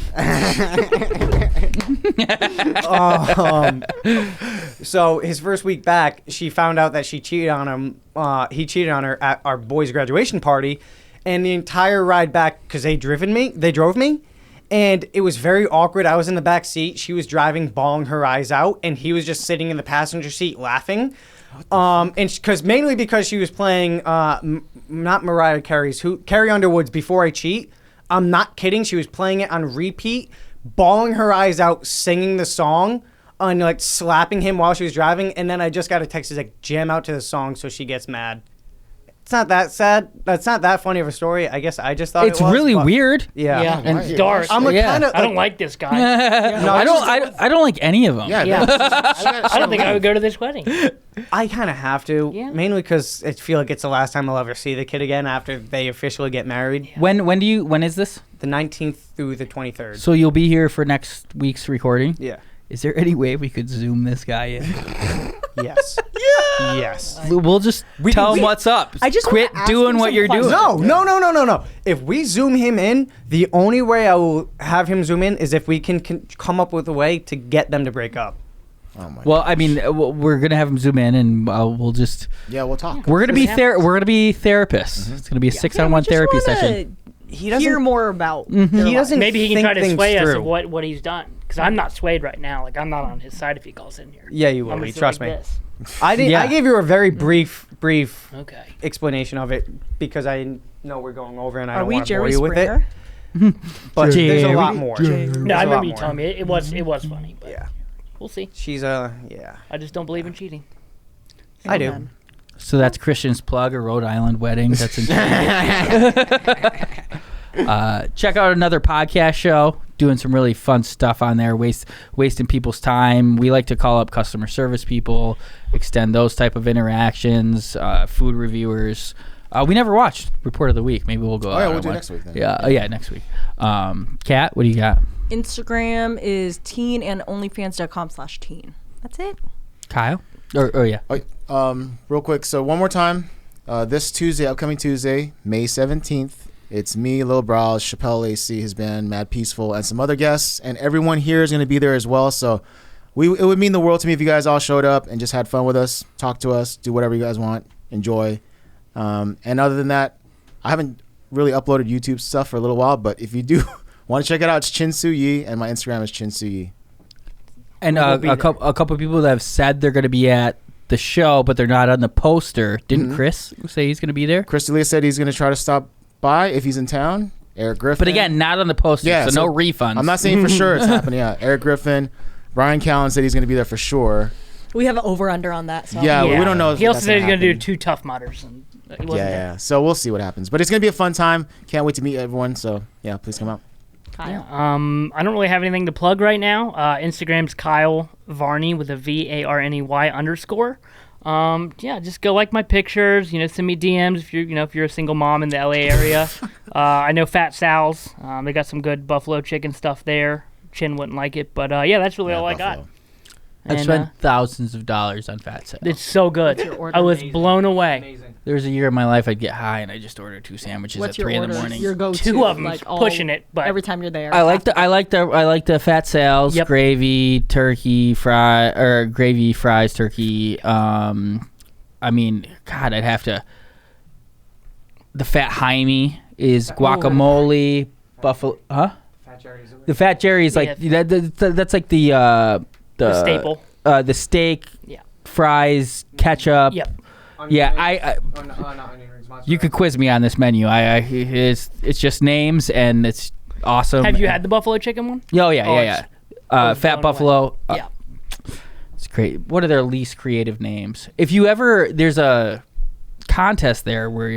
[SPEAKER 6] So his first week back, she found out that she cheated on him. He cheated on her at our boys' graduation party, and the entire ride back, because they drove me, and it was very awkward. I was in the back seat. She was driving, bawling her eyes out, and he was just sitting in the passenger seat laughing. And mainly because she was playing not Mariah Carey's, Carrie Underwood's "Before I Cheat." I'm not kidding. She was playing it on repeat, bawling her eyes out, singing the song, and slapping him while she was driving. And then I just got a text that's jam out to the song so she gets mad. It's not that sad. That's not that funny of a story. I guess I just thought
[SPEAKER 1] It's really weird.
[SPEAKER 6] Yeah.
[SPEAKER 4] Yeah,
[SPEAKER 1] And
[SPEAKER 4] it's dark.
[SPEAKER 6] I'm
[SPEAKER 1] Yeah.
[SPEAKER 6] kind of.
[SPEAKER 4] I don't like this guy.
[SPEAKER 6] No,
[SPEAKER 1] I don't like any of them.
[SPEAKER 5] Yeah.
[SPEAKER 4] Yeah.
[SPEAKER 5] that's-
[SPEAKER 4] I don't think I would go to this wedding.
[SPEAKER 6] I kind of have to,
[SPEAKER 4] Yeah.
[SPEAKER 6] mainly because I feel like it's the last time I'll ever see the kid again after they officially get married.
[SPEAKER 1] When is this?
[SPEAKER 6] The 19th through the 23rd.
[SPEAKER 1] So you'll be here for next week's recording.
[SPEAKER 6] Yeah.
[SPEAKER 1] Is there any way we could zoom this guy in?
[SPEAKER 6] Yes. Yes.
[SPEAKER 1] We'll just tell him what's up.
[SPEAKER 2] I just
[SPEAKER 1] quit
[SPEAKER 2] wanna ask
[SPEAKER 1] doing
[SPEAKER 2] him
[SPEAKER 1] what
[SPEAKER 2] some
[SPEAKER 1] you're doing.
[SPEAKER 2] questions.
[SPEAKER 6] No. If we zoom him in, the only way I will have him zoom in is if we can come up with a way to get them to break up.
[SPEAKER 5] Oh my.
[SPEAKER 1] Well, I mean, we're gonna have him zoom in, and we'll just
[SPEAKER 5] Yeah, we'll talk.
[SPEAKER 1] we're gonna be therapists. It's gonna be a 6-on-1 therapy session.
[SPEAKER 6] He
[SPEAKER 2] Hear more about.
[SPEAKER 6] He doesn't.
[SPEAKER 4] Maybe he can
[SPEAKER 6] think
[SPEAKER 4] try to
[SPEAKER 6] things
[SPEAKER 4] sway us
[SPEAKER 6] through.
[SPEAKER 4] of what he's done. Because I'm not swayed right now. I'm not on his side if he calls in here.
[SPEAKER 6] Yeah, you will.
[SPEAKER 4] I'm
[SPEAKER 6] be,
[SPEAKER 4] gonna sit
[SPEAKER 6] trust
[SPEAKER 4] like
[SPEAKER 6] me.
[SPEAKER 4] this.
[SPEAKER 6] I did.
[SPEAKER 1] Yeah.
[SPEAKER 6] I gave you a very brief
[SPEAKER 4] Okay.
[SPEAKER 6] explanation of it because I know we're going over and I
[SPEAKER 2] Are
[SPEAKER 6] don't
[SPEAKER 2] we
[SPEAKER 6] want to bore
[SPEAKER 2] Jerry
[SPEAKER 6] you with it.
[SPEAKER 2] Springer?
[SPEAKER 6] But there's a
[SPEAKER 1] Jerry.
[SPEAKER 6] lot more.
[SPEAKER 4] No, I
[SPEAKER 6] There's a
[SPEAKER 4] remember
[SPEAKER 6] lot
[SPEAKER 4] you
[SPEAKER 6] more.
[SPEAKER 4] telling me it was funny. But
[SPEAKER 6] Yeah.
[SPEAKER 4] we'll see.
[SPEAKER 6] She's yeah.
[SPEAKER 4] I just don't believe in cheating.
[SPEAKER 6] I do.
[SPEAKER 2] Amen.
[SPEAKER 1] So that's Christian's plug, a Rhode Island wedding. That's in check out another podcast show. Doing some really fun stuff on there, wasting people's time. We like to call up customer service people, extend those type of interactions, food reviewers. We never watched Report of the Week. Maybe we'll go.
[SPEAKER 5] Oh yeah,
[SPEAKER 1] out
[SPEAKER 5] we'll
[SPEAKER 1] on
[SPEAKER 5] do it
[SPEAKER 1] one.
[SPEAKER 5] next week then.
[SPEAKER 1] Yeah, next week. Kat, what do you got?
[SPEAKER 2] Instagram is teen and onlyfans.com/teen. That's it.
[SPEAKER 1] Kyle? Oh yeah.
[SPEAKER 5] Real quick. So one more time, this Tuesday, upcoming Tuesday, May 17th. It's me, Lil Brows, Shapel Lacey, his band Mad Peaceful, and some other guests, and everyone here is going to be there as well. So it would mean the world to me if you guys all showed up and just had fun with us, talk to us, do whatever you guys want, enjoy. And other than that, I haven't really uploaded YouTube stuff for a little while, but if you do want to check it out, it's Suyi, and my Instagram is Suyi.
[SPEAKER 1] And a couple of people that have said they're going to be at the show, but they're not on the poster. Didn't Chris say he's going to be there?
[SPEAKER 5] Chris D'Elia said he's going to try to stop by if he's in town. Eric Griffin.
[SPEAKER 1] But again, not on the poster,
[SPEAKER 5] Yeah,
[SPEAKER 1] so no
[SPEAKER 5] so
[SPEAKER 1] refunds.
[SPEAKER 5] I'm not saying for sure it's happening. Yeah, Eric Griffin, Brian Callen said he's going to be there for sure.
[SPEAKER 2] We have an over/under on that. So.
[SPEAKER 5] Yeah, we don't know. If
[SPEAKER 4] He also
[SPEAKER 5] that's
[SPEAKER 4] said he's
[SPEAKER 5] gonna
[SPEAKER 4] going to do
[SPEAKER 5] happen.
[SPEAKER 4] 2 Tough Mudders. And he wasn't there.
[SPEAKER 5] Yeah. So we'll see what happens. But it's going to be a fun time. Can't wait to meet everyone. So yeah, please come out.
[SPEAKER 2] Kyle.
[SPEAKER 4] I don't really have anything to plug right now. Instagram's Kyle Varney with a VARNEY _. Just go like my pictures. Send me DMs if you're a single mom in the LA area. I know Fat Sal's. They got some good buffalo chicken stuff there. Chin wouldn't like it, but that's really all I got.
[SPEAKER 1] I've spent thousands of dollars on Fat Sale.
[SPEAKER 4] It's so good. I was blown away.
[SPEAKER 1] There was a year in my life I'd get high and I just ordered 2 sandwiches at 3 in the morning.
[SPEAKER 2] Your go-to,
[SPEAKER 4] 2 of them,
[SPEAKER 2] like
[SPEAKER 4] pushing it. But
[SPEAKER 2] every time you're there,
[SPEAKER 1] I like the Fat Sales, gravy, turkey, gravy, fries, turkey. I mean, God, I'd have to. The Fat Jaime is guacamole, buffalo, huh?
[SPEAKER 6] Fat Jerry's.
[SPEAKER 1] The Fat Jerry's like that's like the
[SPEAKER 4] staple.
[SPEAKER 1] The steak, fries, ketchup.
[SPEAKER 4] Yep.
[SPEAKER 6] Not onion rings.
[SPEAKER 1] You could quiz me on this menu. It's just names and it's awesome.
[SPEAKER 4] Have you had the buffalo chicken one?
[SPEAKER 1] Oh yeah. Fat Buffalo.
[SPEAKER 4] Yeah.
[SPEAKER 1] It's great. What are their least creative names? If you ever, there's a contest there where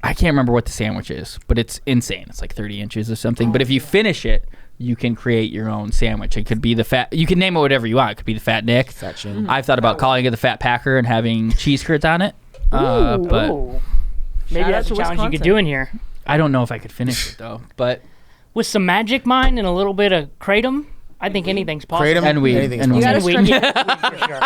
[SPEAKER 1] I can't remember what the sandwich is, but it's insane. It's like 30 inches or something. But if you finish it, you can create your own sandwich. It could be you can name it whatever you want. It could be the Fat Nick.
[SPEAKER 5] Fat Chin.
[SPEAKER 1] I've thought about calling it the Fat Packer and having cheese curds on it. But
[SPEAKER 4] maybe that's a challenge you could do in here.
[SPEAKER 1] I don't know if I could finish it though. But
[SPEAKER 4] with some Magic Mind and a little bit of Kratom, I think anything's possible.
[SPEAKER 5] Kratom
[SPEAKER 1] and weed.
[SPEAKER 5] Anything's
[SPEAKER 1] And
[SPEAKER 5] possible.
[SPEAKER 1] weed.
[SPEAKER 4] Weed, for sure.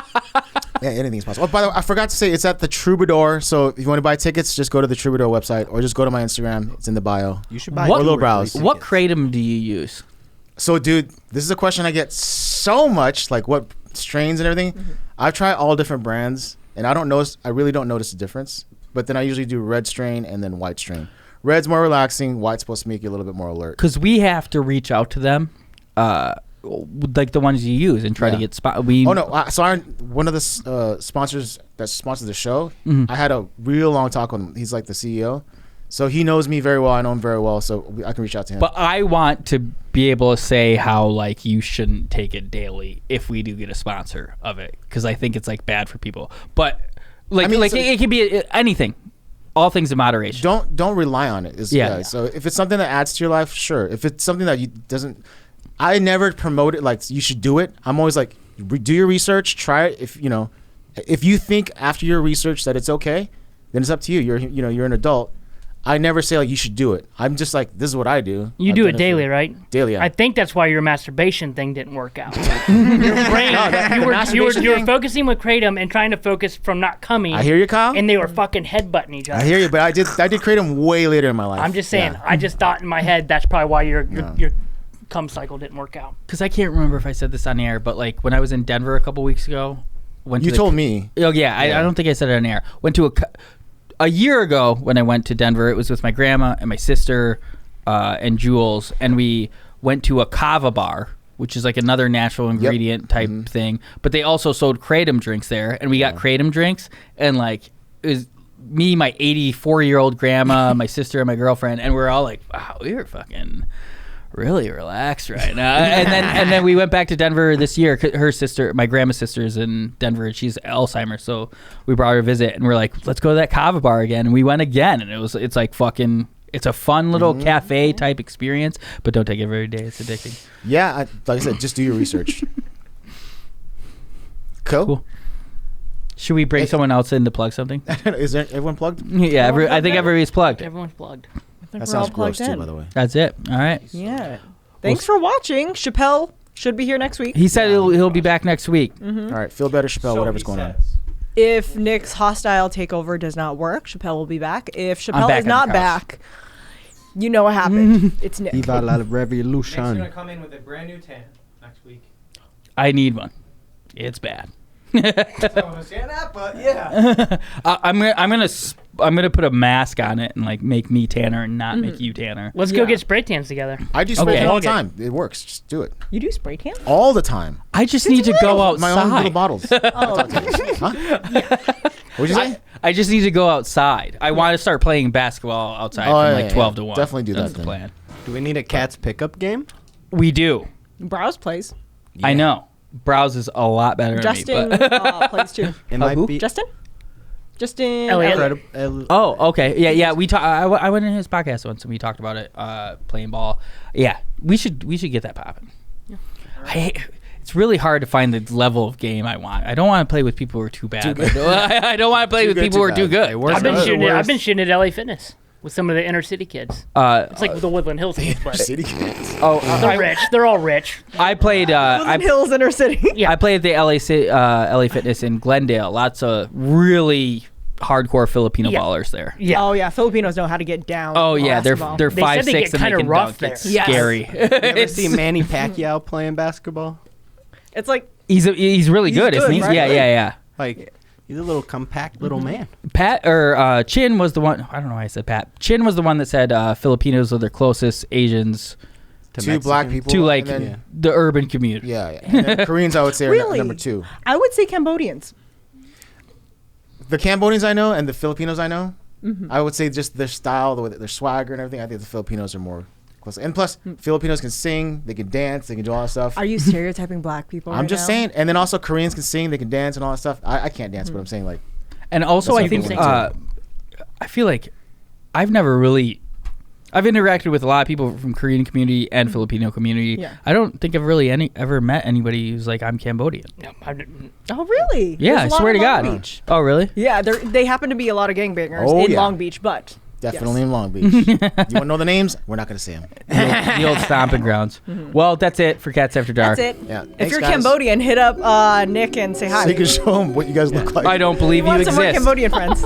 [SPEAKER 5] Yeah, anything's possible. Oh, by the way, I forgot to say it's at the Troubador. So if you want to buy tickets, just go to the Troubador website or just go to my Instagram. It's in the bio.
[SPEAKER 3] You should buy
[SPEAKER 1] What-
[SPEAKER 5] Lil Brows.
[SPEAKER 1] What Kratom do you use?
[SPEAKER 5] So, dude, this is a question I get so much, like what strains and everything. I've tried all different brands, and I really don't notice the difference. But then I usually do red strain and then white strain. Red's more relaxing. White's supposed to make you a little bit more alert.
[SPEAKER 1] Because we have to reach out to them, like the ones you use, and try to get one of the sponsors that sponsors the show. I had a real long talk with him. He's like the CEO. So he knows me very well. I know him very well. So I can reach out to him. But I want to be able to say how like you shouldn't take it daily if we do get a sponsor of it, because I think it's like bad for people. But like, it can be anything. All things in moderation.
[SPEAKER 5] Don't rely on it. So if it's something that adds to your life, sure. If it's something that doesn't, I never promote it like you should do it. I'm always like, do your research, try it. If you think after your research that it's okay, then it's up to you. You're an adult. I never say like you should do it. I'm just like, this is what I do.
[SPEAKER 4] You do it daily, right?
[SPEAKER 5] Daily. Yeah.
[SPEAKER 4] I think that's why your masturbation thing didn't work out. Your brain, you were focusing with Kratom and trying to focus from not coming.
[SPEAKER 5] I hear you, Kyle.
[SPEAKER 4] And they were fucking headbutting each other.
[SPEAKER 5] I hear you, but I did Kratom way later in my life.
[SPEAKER 4] I'm just saying. I just thought in my head that's probably why your cum cycle didn't work out.
[SPEAKER 1] Because I can't remember if I said this on air, but like when I was in Denver a couple weeks ago,
[SPEAKER 5] you told me.
[SPEAKER 1] Oh yeah, I don't think I said it on air. Went to a year ago when I went to Denver. It was with my grandma and my sister and Jules, and we went to a kava bar, which is like another natural ingredient type thing. But they also sold Kratom drinks there, and we got Kratom drinks, and like it was me, my 84-year-old grandma, my sister, and my girlfriend, and we're all like, wow, we were fucking really relaxed right now. and then we went back to Denver this year. Her sister, my grandma's sister, is in Denver, and she's Alzheimer's, so we brought her to visit, and we're like, let's go to that kava bar again. And we went again, and it's like fucking, it's a fun little cafe type experience, but don't take it every day. It's addicting.
[SPEAKER 5] Yeah, like I said, just do your research. Cool.
[SPEAKER 1] Should we bring someone else in to plug something?
[SPEAKER 5] Is everyone plugged?
[SPEAKER 1] Yeah, I think everybody's plugged.
[SPEAKER 4] Everyone's plugged.
[SPEAKER 5] That sounds gross too, by the way.
[SPEAKER 1] That's it. All right.
[SPEAKER 2] Yeah. Thanks for watching. Chappelle should be here next week.
[SPEAKER 1] He said he'll be back next week.
[SPEAKER 5] All right, feel better, Chappelle. Whatever's going on.
[SPEAKER 2] If Nick's hostile takeover does not work, Chappelle will be back. If Chappelle
[SPEAKER 1] back
[SPEAKER 2] is
[SPEAKER 1] on
[SPEAKER 2] not
[SPEAKER 1] the couch.
[SPEAKER 2] back, you know what happened. It's Nick.
[SPEAKER 3] Viva la
[SPEAKER 6] Nick's
[SPEAKER 3] revolution.
[SPEAKER 6] gonna come in with a brand new tan next week.
[SPEAKER 1] I need one. It's bad.
[SPEAKER 6] I don't understand that, but yeah.
[SPEAKER 1] I'm gonna put a mask on it and like make me tanner and not make you tanner.
[SPEAKER 4] Let's go get spray tans together.
[SPEAKER 5] I do spray tan all the time. It works. Just do it.
[SPEAKER 2] You do spray tan?
[SPEAKER 5] All the time.
[SPEAKER 1] I just need to go outside.
[SPEAKER 5] My own little bottles.
[SPEAKER 2] Oh,
[SPEAKER 5] What'd you say?
[SPEAKER 1] I just need to go outside. I want to start playing basketball outside from like 12 to 1.
[SPEAKER 5] Definitely do
[SPEAKER 1] That's
[SPEAKER 5] that
[SPEAKER 1] the
[SPEAKER 5] then.
[SPEAKER 1] plan.
[SPEAKER 3] Do we need a Cats pickup game?
[SPEAKER 1] We do.
[SPEAKER 2] Browse plays.
[SPEAKER 1] I know. Browse is a lot better
[SPEAKER 2] Justin
[SPEAKER 1] than me. But
[SPEAKER 2] plays too.
[SPEAKER 3] It might
[SPEAKER 1] who?
[SPEAKER 3] be.
[SPEAKER 2] Justin? Just in
[SPEAKER 4] Elliot.
[SPEAKER 1] Oh, okay. Yeah. We I went in his podcast once and we talked about it. Playing ball. Yeah, we should get that popping. Yeah. It's really hard to find the level of game I want. I don't want to play with people who are too bad. I don't want to play with people who are too good.
[SPEAKER 4] I've been shooting at LA Fitness with some of the inner city kids. It's like the Woodland Hills kids. But
[SPEAKER 5] City kids.
[SPEAKER 4] they're rich. They're all rich.
[SPEAKER 1] I played.
[SPEAKER 2] Woodland Hills Inner City.
[SPEAKER 4] Yeah.
[SPEAKER 1] I played at the LA Fitness in Glendale. Lots of really hardcore Filipino ballers there.
[SPEAKER 4] Yeah.
[SPEAKER 2] Oh yeah, Filipinos know how to get down.
[SPEAKER 1] Oh yeah,
[SPEAKER 2] basketball.
[SPEAKER 1] they're
[SPEAKER 4] They
[SPEAKER 1] 5'6"
[SPEAKER 4] said they get
[SPEAKER 1] and they
[SPEAKER 4] kinda
[SPEAKER 1] can
[SPEAKER 4] rough
[SPEAKER 1] dunk.
[SPEAKER 4] there.
[SPEAKER 1] It's
[SPEAKER 2] Yes.
[SPEAKER 1] scary.
[SPEAKER 3] You ever see Manny Pacquiao playing basketball?
[SPEAKER 2] It's like
[SPEAKER 1] He's really
[SPEAKER 2] He's
[SPEAKER 1] good, isn't he?
[SPEAKER 2] good, right?
[SPEAKER 1] Yeah.
[SPEAKER 3] Like, he's a little compact little man.
[SPEAKER 1] Pat or Chin was the one. I don't know why I said Pat. Chin was the one that said Filipinos are their closest Asians
[SPEAKER 5] Two black people.
[SPEAKER 1] to like
[SPEAKER 5] and then,
[SPEAKER 1] the urban community.
[SPEAKER 5] yeah. And then Koreans, I would say, are
[SPEAKER 2] Really?
[SPEAKER 5] number 2.
[SPEAKER 2] I would say Cambodians.
[SPEAKER 5] The Cambodians I know and the Filipinos I know,
[SPEAKER 2] Mm-hmm.
[SPEAKER 5] I would say just their style, their swagger and everything. I think the Filipinos are more close. And plus, Filipinos can sing, they can dance, they can do all that stuff.
[SPEAKER 2] Are you stereotyping black people?
[SPEAKER 5] I'm
[SPEAKER 2] right
[SPEAKER 5] just
[SPEAKER 2] now?
[SPEAKER 5] saying. And then also Koreans can sing, they can dance and all that stuff. I can't dance, but I'm saying like,
[SPEAKER 1] And also,
[SPEAKER 5] That's
[SPEAKER 1] I
[SPEAKER 5] what
[SPEAKER 1] think
[SPEAKER 5] people think
[SPEAKER 1] I feel like I've interacted with a lot of people from Korean community and Filipino community.
[SPEAKER 2] Yeah.
[SPEAKER 1] I don't think I've really ever met anybody who's like, I'm Cambodian.
[SPEAKER 2] Oh really?
[SPEAKER 1] Yeah,
[SPEAKER 2] There's
[SPEAKER 1] I
[SPEAKER 2] a lot
[SPEAKER 1] swear
[SPEAKER 2] in
[SPEAKER 1] to
[SPEAKER 2] Long
[SPEAKER 1] God.
[SPEAKER 2] Beach.
[SPEAKER 1] Oh, really?
[SPEAKER 2] Yeah, they happen to be a lot of gangbangers
[SPEAKER 5] Oh,
[SPEAKER 2] in
[SPEAKER 5] yeah.
[SPEAKER 2] Long Beach, but
[SPEAKER 5] definitely in Long Beach. You want to know the names? We're not going to say them.
[SPEAKER 1] The old stomping grounds. Well, that's it for Cats After Dark.
[SPEAKER 2] that's it.
[SPEAKER 5] Yeah.
[SPEAKER 2] If
[SPEAKER 5] Thanks,
[SPEAKER 2] you're
[SPEAKER 5] guys.
[SPEAKER 2] Cambodian, hit up Nick and say hi.
[SPEAKER 5] So you can show them what you guys look like.
[SPEAKER 1] I don't
[SPEAKER 2] We
[SPEAKER 1] believe you
[SPEAKER 2] want some more
[SPEAKER 1] exist.
[SPEAKER 2] Cambodian friends.